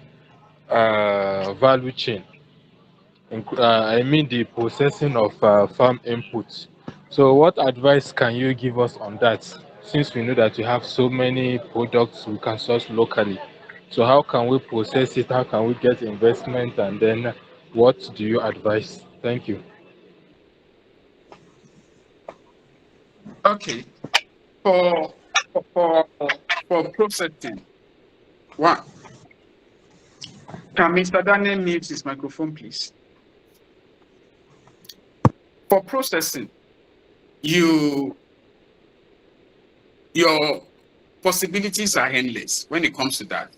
value chain. I mean the processing of farm inputs. So what advice can you give us on that? Since we know that we have so many products we can source locally. So how can we process it? How can we get investment? And then what do you advise? Thank you. Okay. For processing, one, can Mr. Daniel mute his microphone, please? For processing, your possibilities are endless when it comes to that.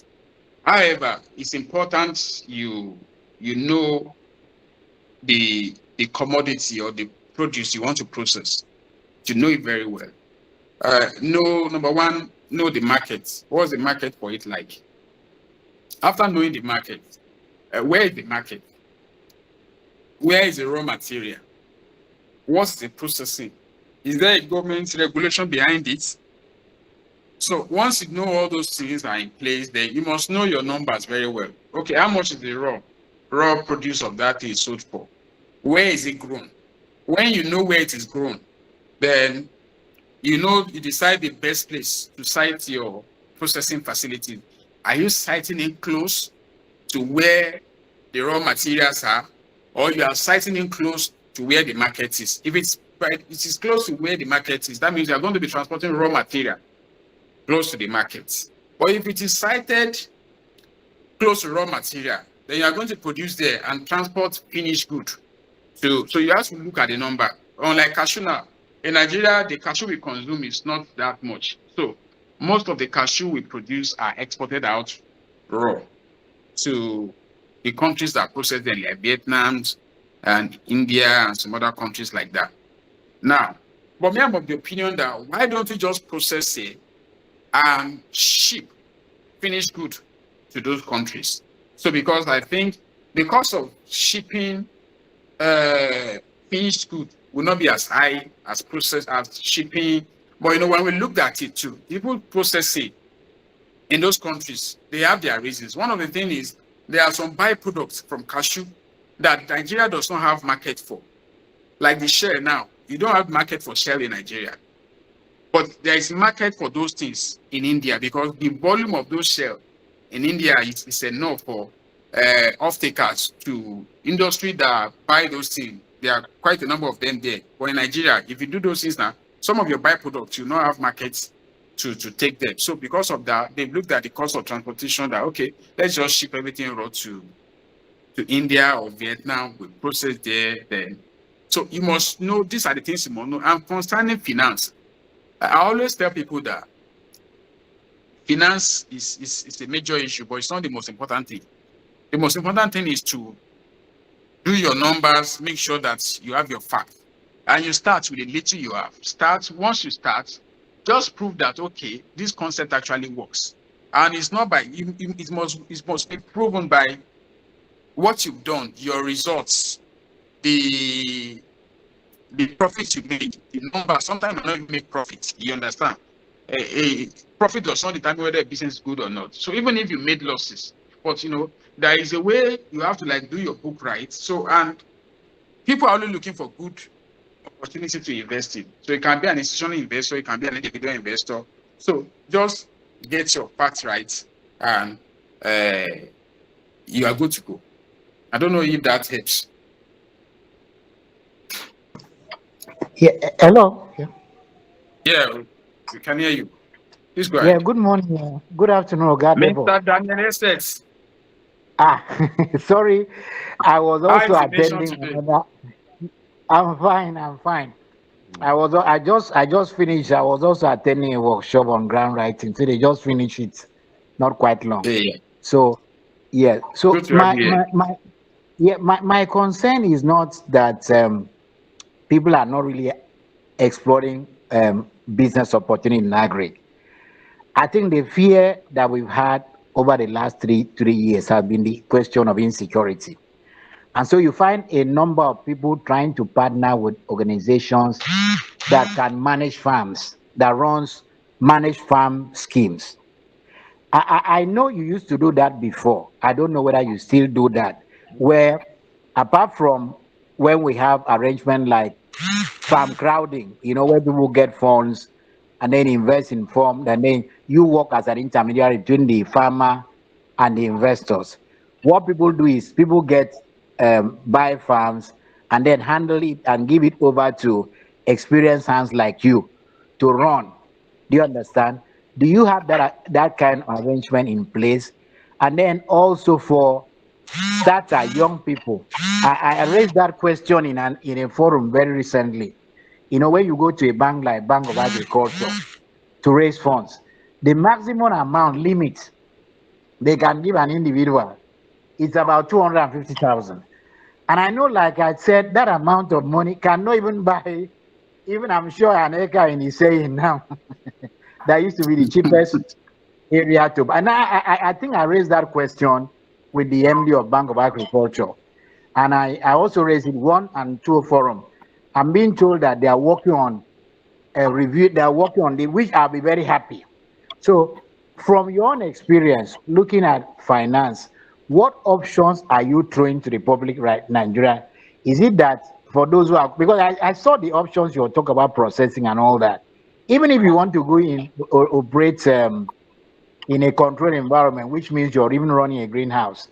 However, it's important you know the commodity or the produce you want to process, to know it very well. Number one, know the market. What's the market for it like? After knowing the market, where is the market? Where is the raw material? What's the processing? Is there a government regulation behind it? So once you know all those things are in place, then you must know your numbers very well. Okay, how much is the raw produce of that is sold for? Where is it grown? When you know where it is grown, then you decide the best place to site your processing facility. Are you siting it close to where the raw materials are, or you are siting in close to where the market is? If it is close to where the market is, that means you are going to be transporting raw material close to the market. But if it is sited close to raw material, then you are going to produce there and transport finished good. So you have to look at the number. Unlike cashew now, In Nigeria, the cashew we consume is not that much. So most of the cashew we produce are exported out raw to the countries that process them, like Vietnam and India and some other countries like that. Now, but me, I'm of the opinion that why don't we just process it and ship finished good to those countries? So because I think the cost of shipping uh, finished good will not be as high as process as shipping. But when we looked at it too, people process it in those countries, they have their reasons. One of the things is there are some byproducts from cashew that Nigeria does not have market for. Like the shell now, you don't have market for shell in Nigeria. But there is market for those things in India because the volume of those shell in India is enough for off-takers to industry that buy those things. There are quite a number of them there. But in Nigeria, if you do those things now, some of your byproducts, you not have markets to take them. So because of that, they've looked at the cost of transportation that, okay, let's just ship everything raw to India or Vietnam, we process there, then. So you must know, these are the things you must know. And concerning finance, I always tell people that finance is a major issue, but it's not the most important thing. The most important thing is to do your numbers, make sure that you have your facts, and you start with the little you have. Once you start, just prove that okay, this concept actually works, and it's not by it must be proven by what you've done, your results, the the profits you made, the number. Sometimes you don't even make profit. You understand? A profit does not determine whether a business is good or not. So even if you made losses, but there is a way you have to like do your book right. So and people are only looking for good opportunity to invest in. So it can be an institutional investor, it can be an individual investor. So just get your facts right, and you are good to go. I don't know if that helps. Yeah, hello. Yeah, Yeah, we can hear you. Please go yeah, ahead. good morning. Good afternoon, Ogadebo. Mr. Daniel Essex, Ah, sorry, I was how also is the nation attending today? another. I'm fine. I'm fine. I just finished. I was also attending a workshop on grant writing. So they just finished it, not quite long. Yeah, So yeah. good So to have you here. my concern is not that people are not really exploring business opportunity in agri. I think the fear that we've had over the last three years has been the question of insecurity. And so you find a number of people trying to partner with organizations that can manage farms, that runs managed farm schemes. I know you used to do that before. I don't know whether you still do that, where apart from when we have arrangement like farm crowding, where people get funds and then invest in farm, and then you work as an intermediary between the farmer and the investors. What people do is people get buy farms and then handle it and give it over to experienced hands like you to run. Do you understand? Do you have that kind of arrangement in place? And then also for that are young people. I raised that question in a forum very recently. When you go to a bank like Bank of Agriculture to raise funds, the maximum amount limit they can give an individual is about 250,000. And I know, like I said, that amount of money cannot even buy, even I'm sure an acre in is saying now. That used to be the cheapest area to. And I think I raised that question with the MD of Bank of Agriculture. And I also raised it one and two forum. I'm being told that they are working on a review, they are working on it, which I'll be very happy. So, from your own experience looking at finance, what options are you throwing to the public right Nigeria? Is it that for those who are, because I saw the options you talk about processing and all that. Even if you want to go in or operate in a controlled environment, which means you're even running a greenhouse,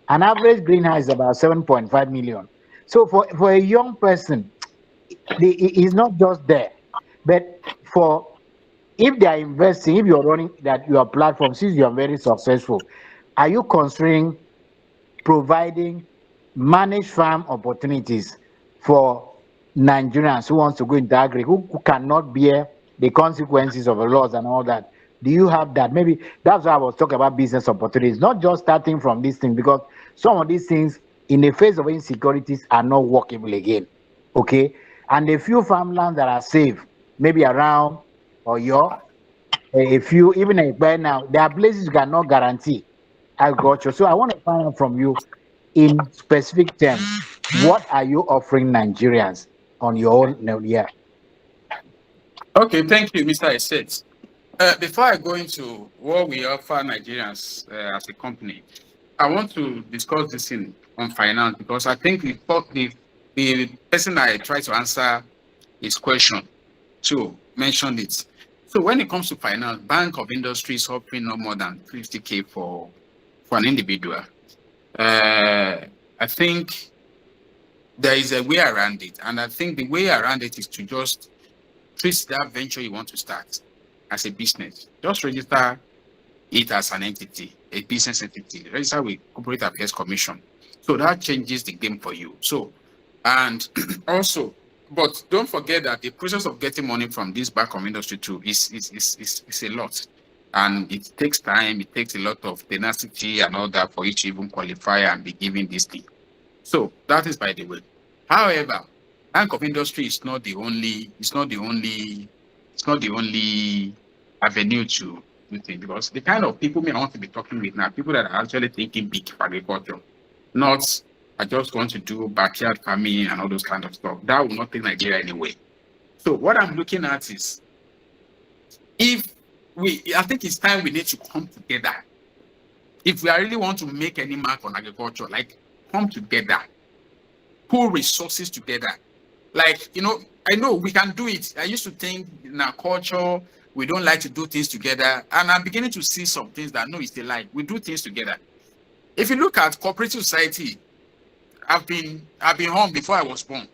an average greenhouse is about 7.5 million. So for a young person, it's not just there, but for if they are investing, if you're running that your platform, since you are very successful, are you considering providing managed farm opportunities for Nigerians who wants to go into agri, who cannot bear the consequences of the laws and all that? Do you have that? Maybe that's why I was talking about business opportunities, not just starting from these things, because some of these things, in the face of insecurities, are not workable again. Okay, and the few farmlands that are safe, maybe around or your a few, even by now, there are places you cannot guarantee agriculture. So I want to find out from you, in specific terms, what are you offering Nigerians on your own? No, yeah. Okay, thank you, Mr. Esset. Before I go into what we offer Nigerians as a company, I want to discuss this in on finance because I think the person I try to answer his question to mention it. So when it comes to finance, Bank of Industry is offering no more than 50K for an individual. I think there is a way around it, and I think the way around it is to just treat that venture you want to start as a business. Just register it as an entity, a business entity. Register with Corporate Affairs Commission. So that changes the game for you. So, and also, but don't forget that the process of getting money from this Bank of Industry too is a lot. And it takes time, it takes a lot of tenacity and all that for you to even qualify and be given this thing. So that is by the way. However, Bank of Industry is not the only, it's not the only avenue to do things because the kind of people me I want to be talking with now, people that are actually thinking big for agriculture, not I just want to do backyard farming and all those kind of stuff. That will not take Nigeria anyway. So what I'm looking at is I think it's time we need to come together. If we really want to make any mark on agriculture, like come together, pull resources together. Like, I know we can do it. I used to think in our culture, we don't like to do things together. And I'm beginning to see some things that no, it's a lie. We do things together. If you look at cooperative society, I've been home before I was born.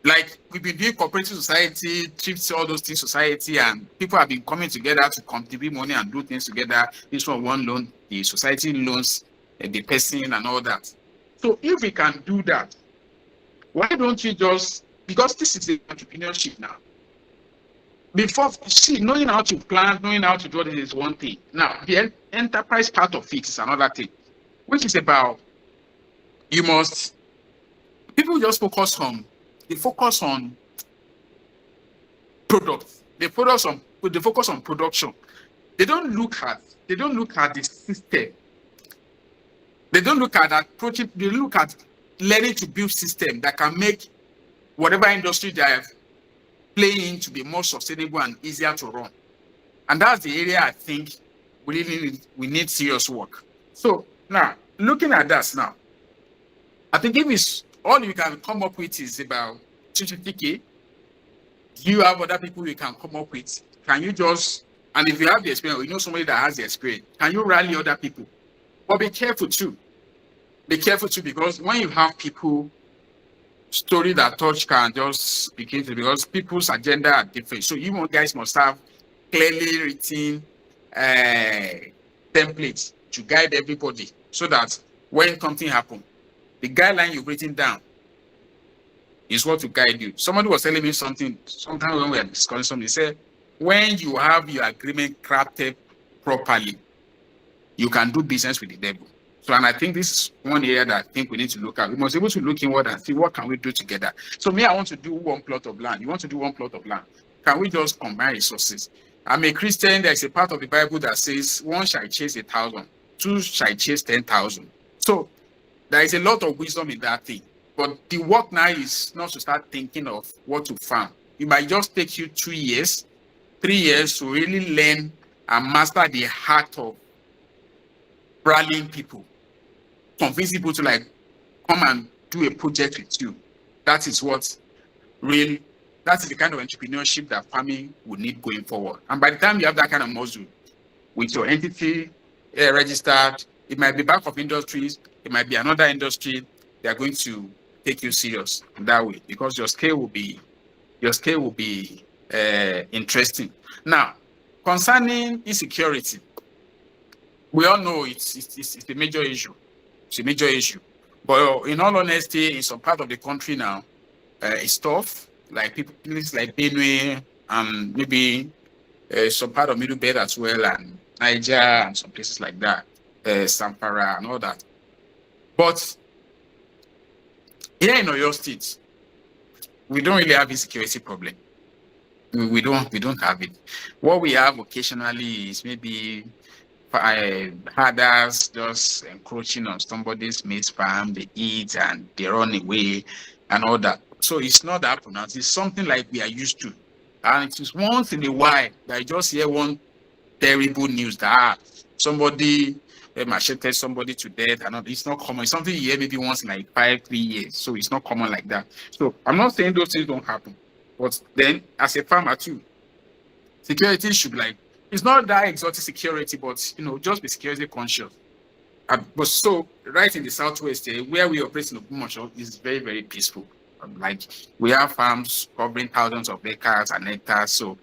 Like we've been doing cooperative society, trips, all those things, society, and people have been coming together to contribute money and do things together. This one loan, the society loans the person and all that. So if we can do that, why don't you just, because this is entrepreneurship now. Before, see, knowing how to plan, knowing how to do this is one thing. Now, the enterprise part of it is another thing, which is about people just focus on products. They focus on production. They don't look at the system. They don't look at approaching, they look at learning to build system that can make whatever industry they are playing to be more sustainable and easier to run. And that's the area I think we need serious work. So now, looking at that now, I think if it's all you can come up with is about 250K, do you have other people you can come up with? Can you just, and if you have the experience, you know somebody that has the experience, can you rally other people? But be careful too. Be careful too, because when you have people, story that touch can just begin to, because people's agenda are different. So you guys must have clearly written templates to guide everybody so that when something happens, the guideline you've written down is what to guide you. Somebody was telling me something sometime when we were discussing something. He said, when you have your agreement crafted properly, you can do business with the devil. So, and I think this is one area that I think we need to look at. We must be able to look inward and see what can we do together. So me, I want to do one plot of land. You want to do one plot of land. Can we just combine resources? I'm a Christian. There's a part of the Bible that says, one shall chase 1,000, two shall chase 10,000. So there is a lot of wisdom in that thing. But the work now is not to start thinking of what to farm. It might just take you 2 years, 3 years to really learn and master the heart of rallying people, convince people to like come and do a project with you. That is the kind of entrepreneurship that farming will need going forward. And by the time you have that kind of muscle with your entity registered, it might be Bank of Industries, it might be another industry, they are going to take you serious that way because your scale will be interesting. Now, concerning insecurity, we all know it's a major issue. It's a major issue. But in all honesty, in some part of the country now, is tough. Like people, places like Benue, maybe some part of Middle Belt as well, and Niger, and some places like that, Sampara, and all that. But here in Oyo State, we don't really have insecurity problem. We don't have it. What we have occasionally is maybe herders just encroaching on somebody's maize farm, they eat and they run away and all that. So it's not that pronounced. It's something like we are used to. And it is once in a while that I just hear one terrible news that somebody macheted somebody to death, and it's not common. It's something you hear maybe once in like 5-3 years. So it's not common like that. So I'm not saying those things don't happen, but then as a farmer too, security should be like, it's not that exotic security, but just be security conscious. But so right in the southwest, where we operate in Ogbomoso is very, very peaceful. Like we have farms covering thousands of acres and hectares, so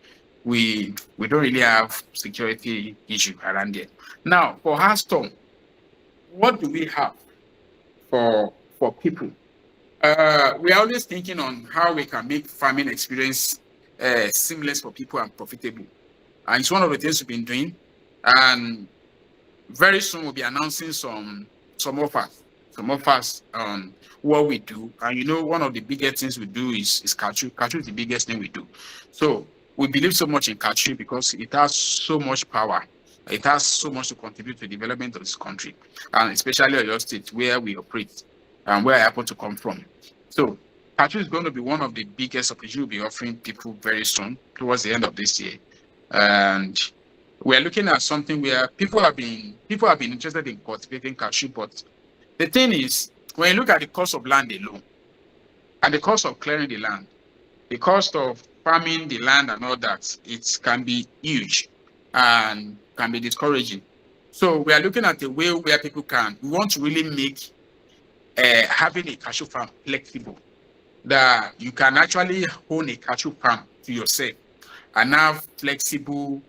we don't really have security issue around there. Now for Hastom, what do we have for people? We are always thinking on how we can make farming experience seamless for people and profitable. And it's one of the things we've been doing. And very soon we'll be announcing some offers on what we do. And one of the biggest things we do is cashew. Cashew is the biggest thing we do. So we believe so much in cashew because it has so much power. It has so much to contribute to the development of this country, and especially Oyo State, where we operate and where I happen to come from. So cashew is going to be one of the biggest opportunities we'll be offering people very soon, towards the end of this year. And we're looking at something where people have been interested in cultivating cashew, but the thing is, when you look at the cost of land alone, and the cost of clearing the land, the cost of farming the land and all that, it can be huge and can be discouraging. So we are looking at a way where we want to really make having a cashew farm flexible, that you can actually own a cashew farm to yourself and have flexible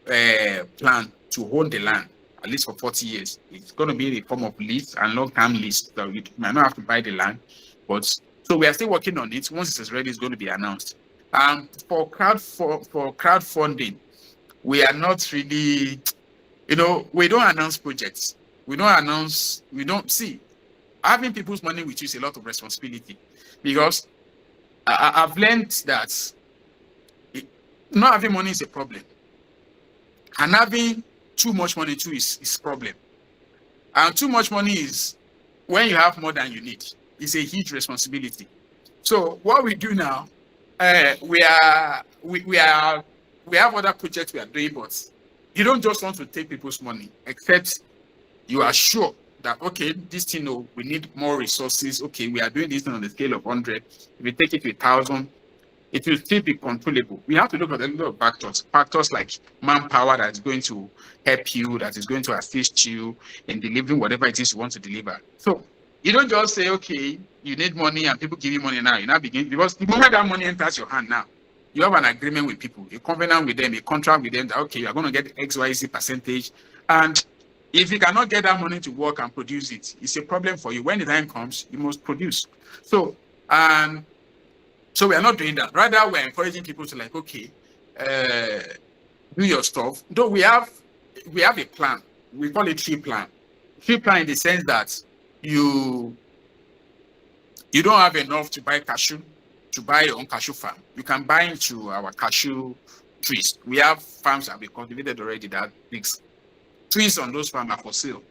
plan to own the land at least for 40 years. It's going to be in the form of lease and long-term lease. So you might not have to buy the land, but so we are still working on it. Once it is ready, it's going to be announced. For crowdfunding, we are not really, we don't announce projects. We don't see having people's money with you is a lot of responsibility, because I've learned that not having money is a problem, and having too much money too is problem. And too much money is when you have more than you need. It's a huge responsibility. So what we do now, we have other projects we are doing, but you don't just want to take people's money, except you are sure that, okay, this thing, we need more resources. Okay, we are doing this on the scale of 100. If we take it to 1,000, it will still be controllable. We have to look at a lot of factors like manpower that is going to help you, that is going to assist you in delivering whatever it is you want to deliver. So you don't just say, okay, you need money and people give you money now. You now begin, because the moment that money enters your hand now, you have an agreement with people, a covenant with them, a contract with them that, okay, you are going to get XYZ percentage. And if you cannot get that money to work and produce it, it's a problem for you. When the time comes, you must produce. So we are not doing that. Rather, we're encouraging people to okay, do your stuff. Though we have a plan. We call it tree plan. Tree plan in the sense that you don't have enough to buy cashew, to buy your own cashew farm. You can buy into our cashew trees. We have farms that we cultivated already that makes trees on those farms are for sale.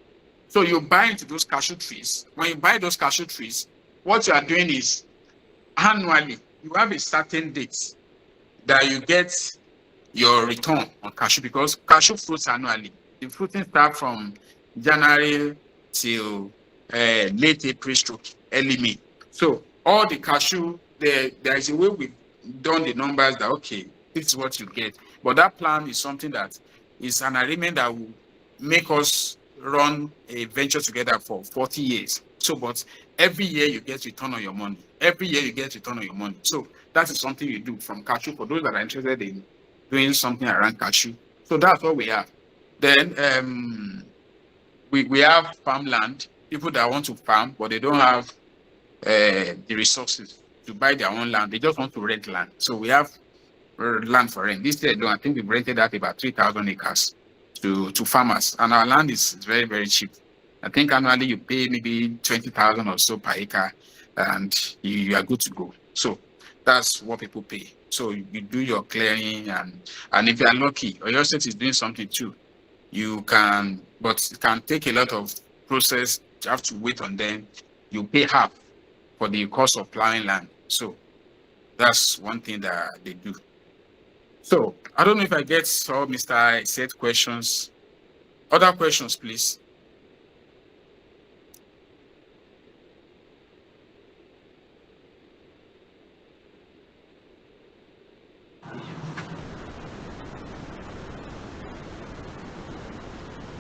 So you buy into those cashew trees. When you buy those cashew trees, what you are doing is annually, you have a certain date that you get your return on cashew, because cashew fruits annually. The fruiting start from January till late April stroke early May. So all the cashew, there is a way we've done the numbers that, okay, this is what you get. But that plan is something that is an agreement that will make us run a venture together for 40 years. So, but every year you get return on your money. Every year you get return on your money. So that is something you do from cashew for those that are interested in doing something around cashew. So that's what we have. Then we have farmland, people that want to farm, but they don't have the resources. to buy their own land. They just want to rent land. So we have land for rent. This year, I think we've rented out about 3,000 acres to farmers, and our land is very, very cheap. I think annually you pay maybe 20,000 or so per acre, and you are good to go. So that's what people pay. So you do your clearing, and if you are lucky, or your state is doing something too, you can, but it can take a lot of process. You have to wait on them. You pay half for the cost of plowing land. So that's one thing that they do. So I don't know if I get all Mr. Said questions. Other questions, please.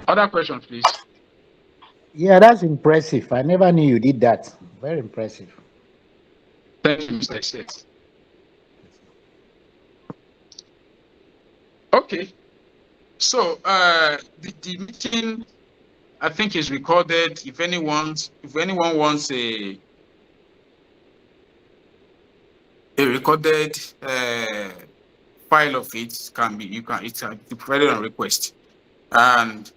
Other questions, please. Yeah, that's impressive. I never knew you did that. Very impressive. Thank you, Mr. Said. Okay. So the meeting, I think, is recorded. If anyone wants a recorded file of it, it's provided on request. And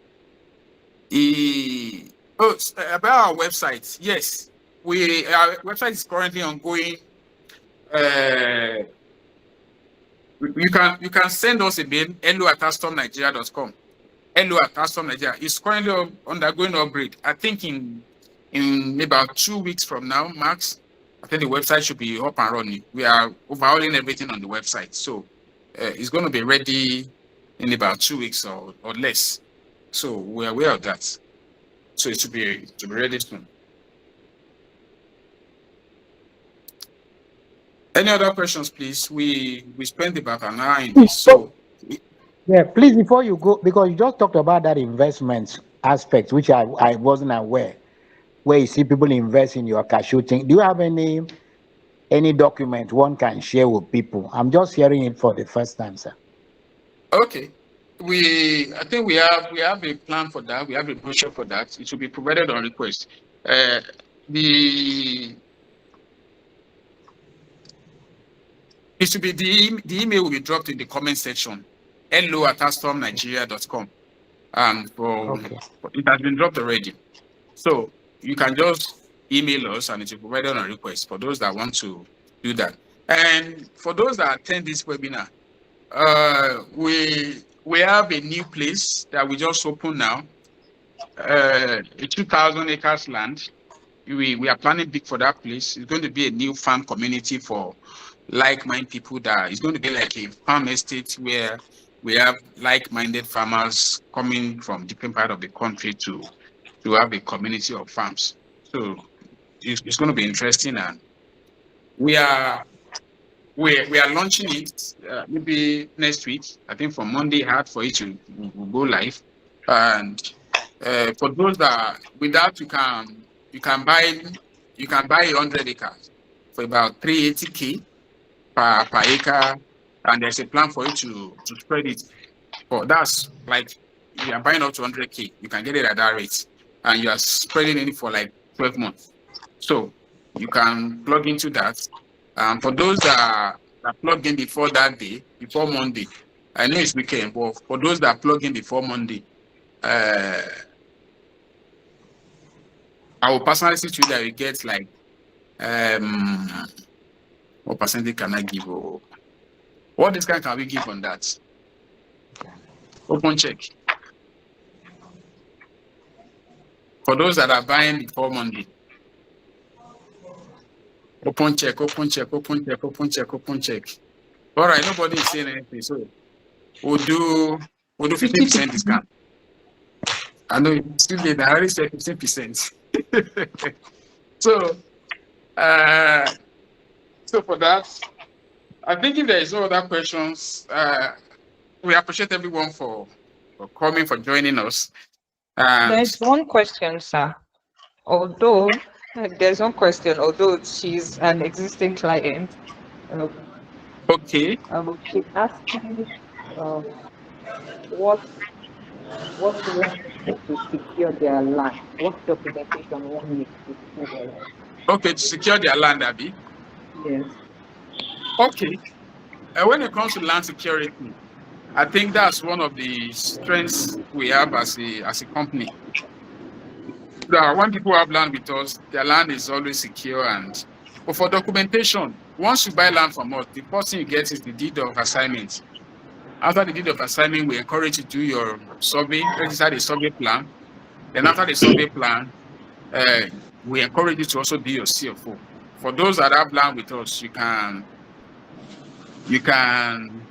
about our website, yes, our website is currently ongoing. You can send us a mail, hello@hastomnigeria.com. hello@hastomnigeria. It's currently undergoing upgrade. I think in about 2 weeks from now, max, I think the website should be up and running. We are overhauling everything on the website, so it's going to be ready in about 2 weeks or less. So we're aware of that. So it should be ready soon. Any other questions, please? We spent about an hour in this. So yeah, please, before you go, because you just talked about that investment aspect, which I wasn't aware, where you see people invest in your cashew thing. Do you have any document one can share with people? I'm just hearing it for the first time, sir. Okay. I think we have a plan for that. We have a brochure for that. It should be provided on request. It should be the email will be dropped in the comment section. hello@hastomnigeria.com. And it has been dropped already. So you can just email us and it will be provided on request for those that want to do that. And for those that attend this webinar, we have a new place that we just opened now, a 2,000 acres land. We are planning big for that place. It's going to be a new farm community for like-minded people. That is going to be like a farm estate where we have like-minded farmers coming from different parts of the country to have a community of farms. So it's going to be interesting, and we are launching it maybe next week. I think from Monday hard for it to go live. And for those that with that you can buy 100 acres for about 380K per acre, and there's a plan for you to spread it. For that's like you are buying up to 100K, you can get it at that rate, and you are spreading it for like 12 months. So you can plug into that. For those that plug in before that day, before Monday, I know it's weekend, but for those that plug in before Monday, I will personally see to you that you get like what percentage can I give? Or what discount can we give on that? Open check. For those that are buying before Monday. Open check. All right, nobody is saying anything. So we'll do 15% discount. I know it's still late. I already said 15%. So for that, I think if there is no other questions, we appreciate everyone for coming, for joining us. There's one question, sir. Although she's an existing client. Okay. She's asking what one needs to secure their land. What documentation one needs to secure their land? Okay, to secure their land, Abby. Yes. Okay. When it comes to land security, I think that's one of the strengths we have as a company. That when people have land with us, their land is always secure. And but for documentation, once you buy land from us, the first thing you get is the deed of assignment. After the deed of assignment, we encourage you to do your survey, register the survey plan. Then after the survey plan, uh, we encourage you to also do your CFO. For those that have land with us, you can we can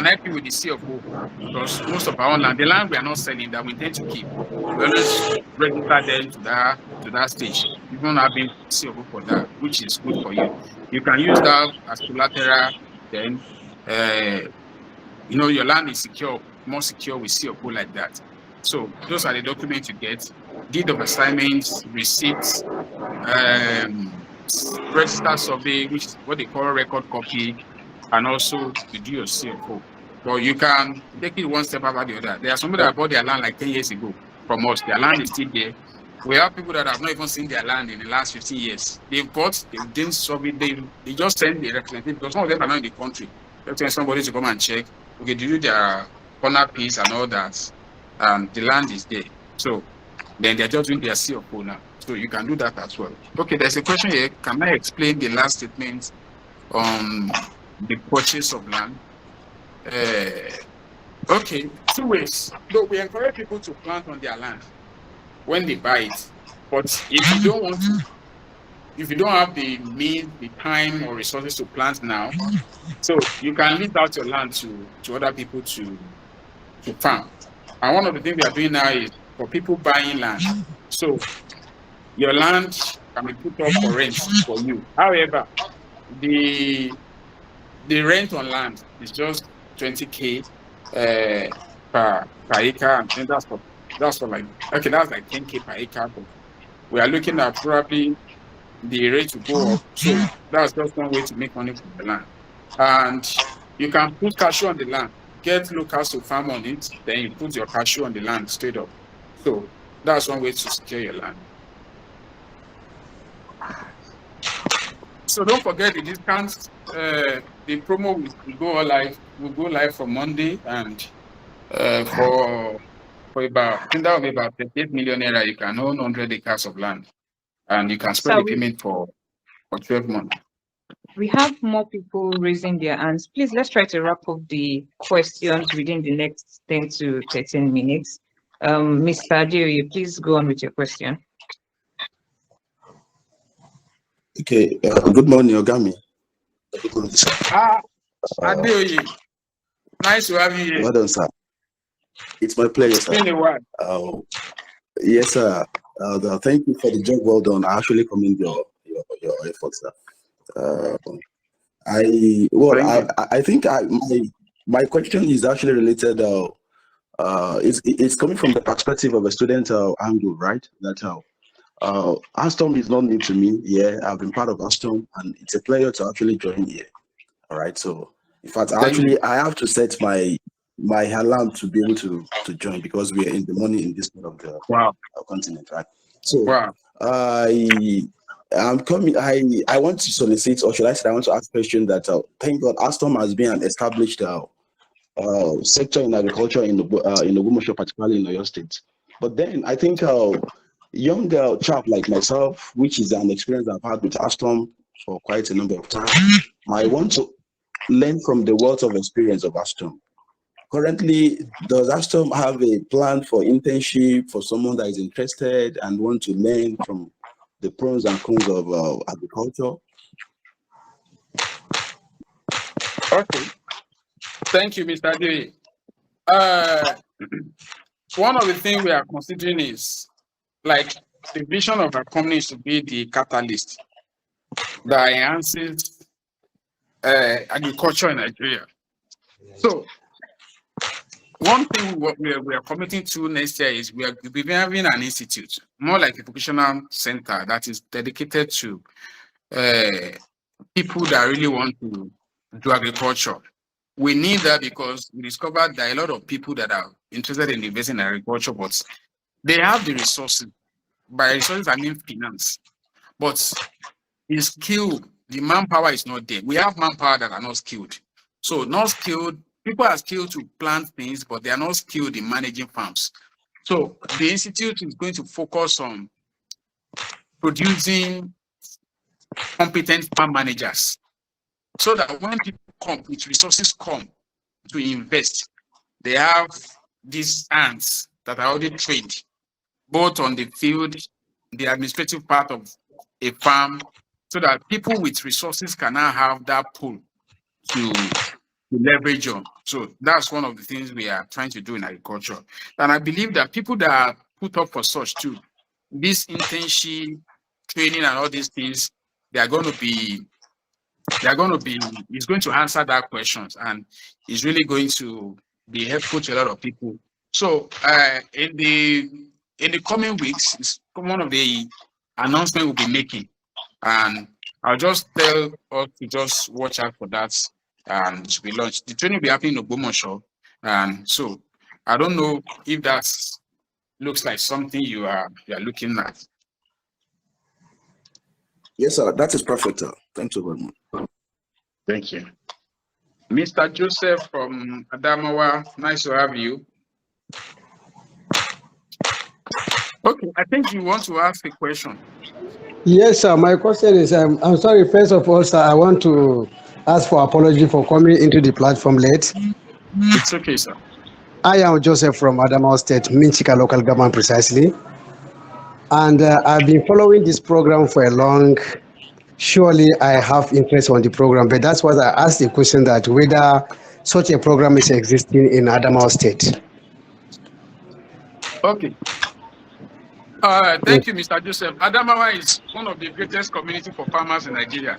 help you with the CFO because most of our own land, the land we are not selling that we intend to keep, we always register them to that stage. Even having CFO for that, which is good for you. You can use that as collateral, then your land is secure, more secure with CFO like that. So those are the documents you get: deed of assignments, receipts, register survey, which is what they call record copy, and also you do your CFO. But you can take it one step after the other. There are some people that bought their land like 10 years ago from us. Their land is still there. We have people that have not even seen their land in the last 15 years. They've bought, they didn't survey, they just send the representative because some of them are not in the country. They send somebody to come and check. Okay, do their corner piece and all that. The land is there. So then they're just doing their CFO now. So you can do that as well. Okay, there's a question here. Can I explain the last statement on the purchase of land? Okay, two ways. So we encourage people to plant on their land when they buy it. But if you don't want to, if you don't have the means, the time or resources to plant now, so you can lease out your land to other people to farm. And one of the things we are doing now is for people buying land. So your land can be put up for rent for you. However, the rent on land is just 20K per acre, and that's for like okay, that's like 10K per acre. But we are looking at probably the rate to go up. So that's just one way to make money from the land. And you can put cashew on the land, get locals to farm on it, then you put your cashew on the land straight up. So that's one way to secure your land. So don't forget the discounts. The promo will go live. Will go live for Monday, and for about I think that will be about 38 million naira. You can own 100 acres of land, and you can spread So the payment for 12 months. we have more people raising their hands. Please, let's try to wrap up the questions within the next 10 to 13 minutes. Mr. Adeoye, please go on with your question. Okay, good morning, Ogami. Good morning, sir. Adeoye, nice to have you here. Well done, sir. It's my pleasure, It's been a while. Yes, sir. Thank you for the job well done. I actually commend your efforts, sir. I think my question is actually related. It's coming from the perspective of a student angle, right? That Hastom is not new to me. Yeah, I've been part of Hastom, and it's a pleasure to actually join here. All right. So, in fact, I have to set my alarm to be able to join because we are in the morning in this part of the continent, right? So, I'm coming. I want to solicit, or should I say, I want to ask a question that thank God, Hastom has been an established sector in agriculture in Ogbomoso, particularly in Oyo State. But then I think young chap like myself, which is an experience I've had with Hastom for quite a number of times, I want to learn from the wealth of experience of Hastom. Currently, does Hastom have a plan for internship for someone that is interested and want to learn from the pros and cons of agriculture? Okay. Thank you, Mr. Adeoye. One of the things we are considering is like the vision of our company is to be the catalyst that enhances agriculture in Nigeria. So one thing we are committing to next year is we'll be having an institute, more like a vocational center that is dedicated to people that really want to do agriculture. We need that because we discovered that a lot of people that are interested in investing in agriculture, but they have the resources. By resources, I mean finance. But the skill, the manpower is not there. We have manpower that are not skilled. So not skilled, people are skilled to plant things, but they are not skilled in managing farms. So the institute is going to focus on producing competent farm managers so that when people come, with resources come to invest, they have these hands that are already trained, both on the field, the administrative part of a farm, so that people with resources can now have that pool to leverage on. So that's one of the things we are trying to do in agriculture. And I believe that people that are put up for such too, this internship, training, and all these things, they are going to be, it's going to answer that questions, and it's really going to be helpful to a lot of people. So in the coming weeks, it's one of the announcements we'll be making, and I'll just tell us to just watch out for that, and it will be launched. The training will be happening in Ogbomoso, and so I don't know if that looks like something you are looking at. Yes, sir. That is perfect, sir. Thank you very much. Thank you. Mr. Joseph from Adamawa, nice to have you. Okay, I think you want to ask a question. Yes, sir. My question is, I'm sorry. First of all, sir, I want to ask for apology for coming into the platform late. It's okay, sir. I am Joseph from Adamawa State, Minchika local government precisely. And I've been following this program for a long. Surely I have interest on the program, but that's why I asked the question that whether such a program is existing in Adamawa State. Okay. Thank you, Mr. Joseph. Adamawa is one of the greatest community for farmers in Nigeria.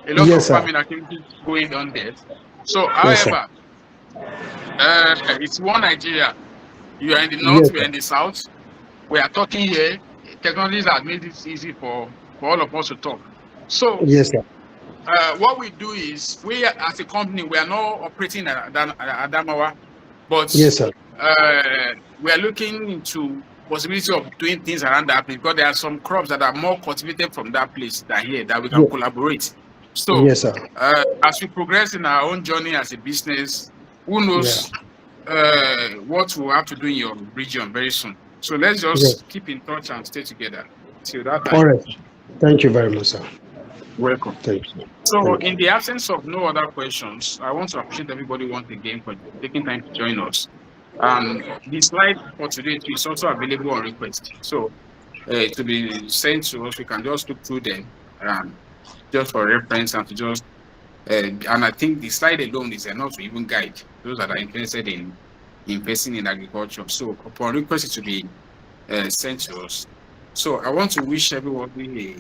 A lot Yes, of sir. farming activities going on there. So, Yes, sir. however, it's one Nigeria. You are in the north, Yes, we are sir. in the south. We are talking here. Technologies have made it easy for all of us to talk. So, Yes, sir. what we do is, we as a company, we are not operating at Adamawa, but Yes, sir. we are looking into possibility of doing things around that place, because there are some crops that are more cultivated from that place than here that we can collaborate. So Yes, sir. as we progress in our own journey as a business, who Yeah. knows what we'll have to do in your region very soon. So let's Yes. just keep in touch and stay together till that All time. right. Thank you very much, sir. Welcome. Thank you. So Thank in you. the absence of no other questions, I want to appreciate everybody once again for taking time to join us. The slide for today is also available on request. So to be sent to us, we can just look through them just for reference, and to just and I think the slide alone is enough to even guide those that are interested in investing in agriculture. So upon request, it to be sent to us. So I want to wish everybody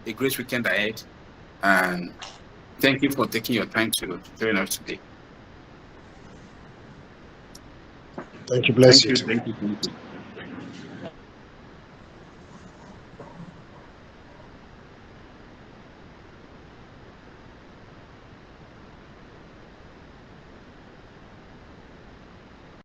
a great weekend ahead, and thank you for taking your time to join us today. Thank you. Bless Thank you you. too. Thank you. Thank you.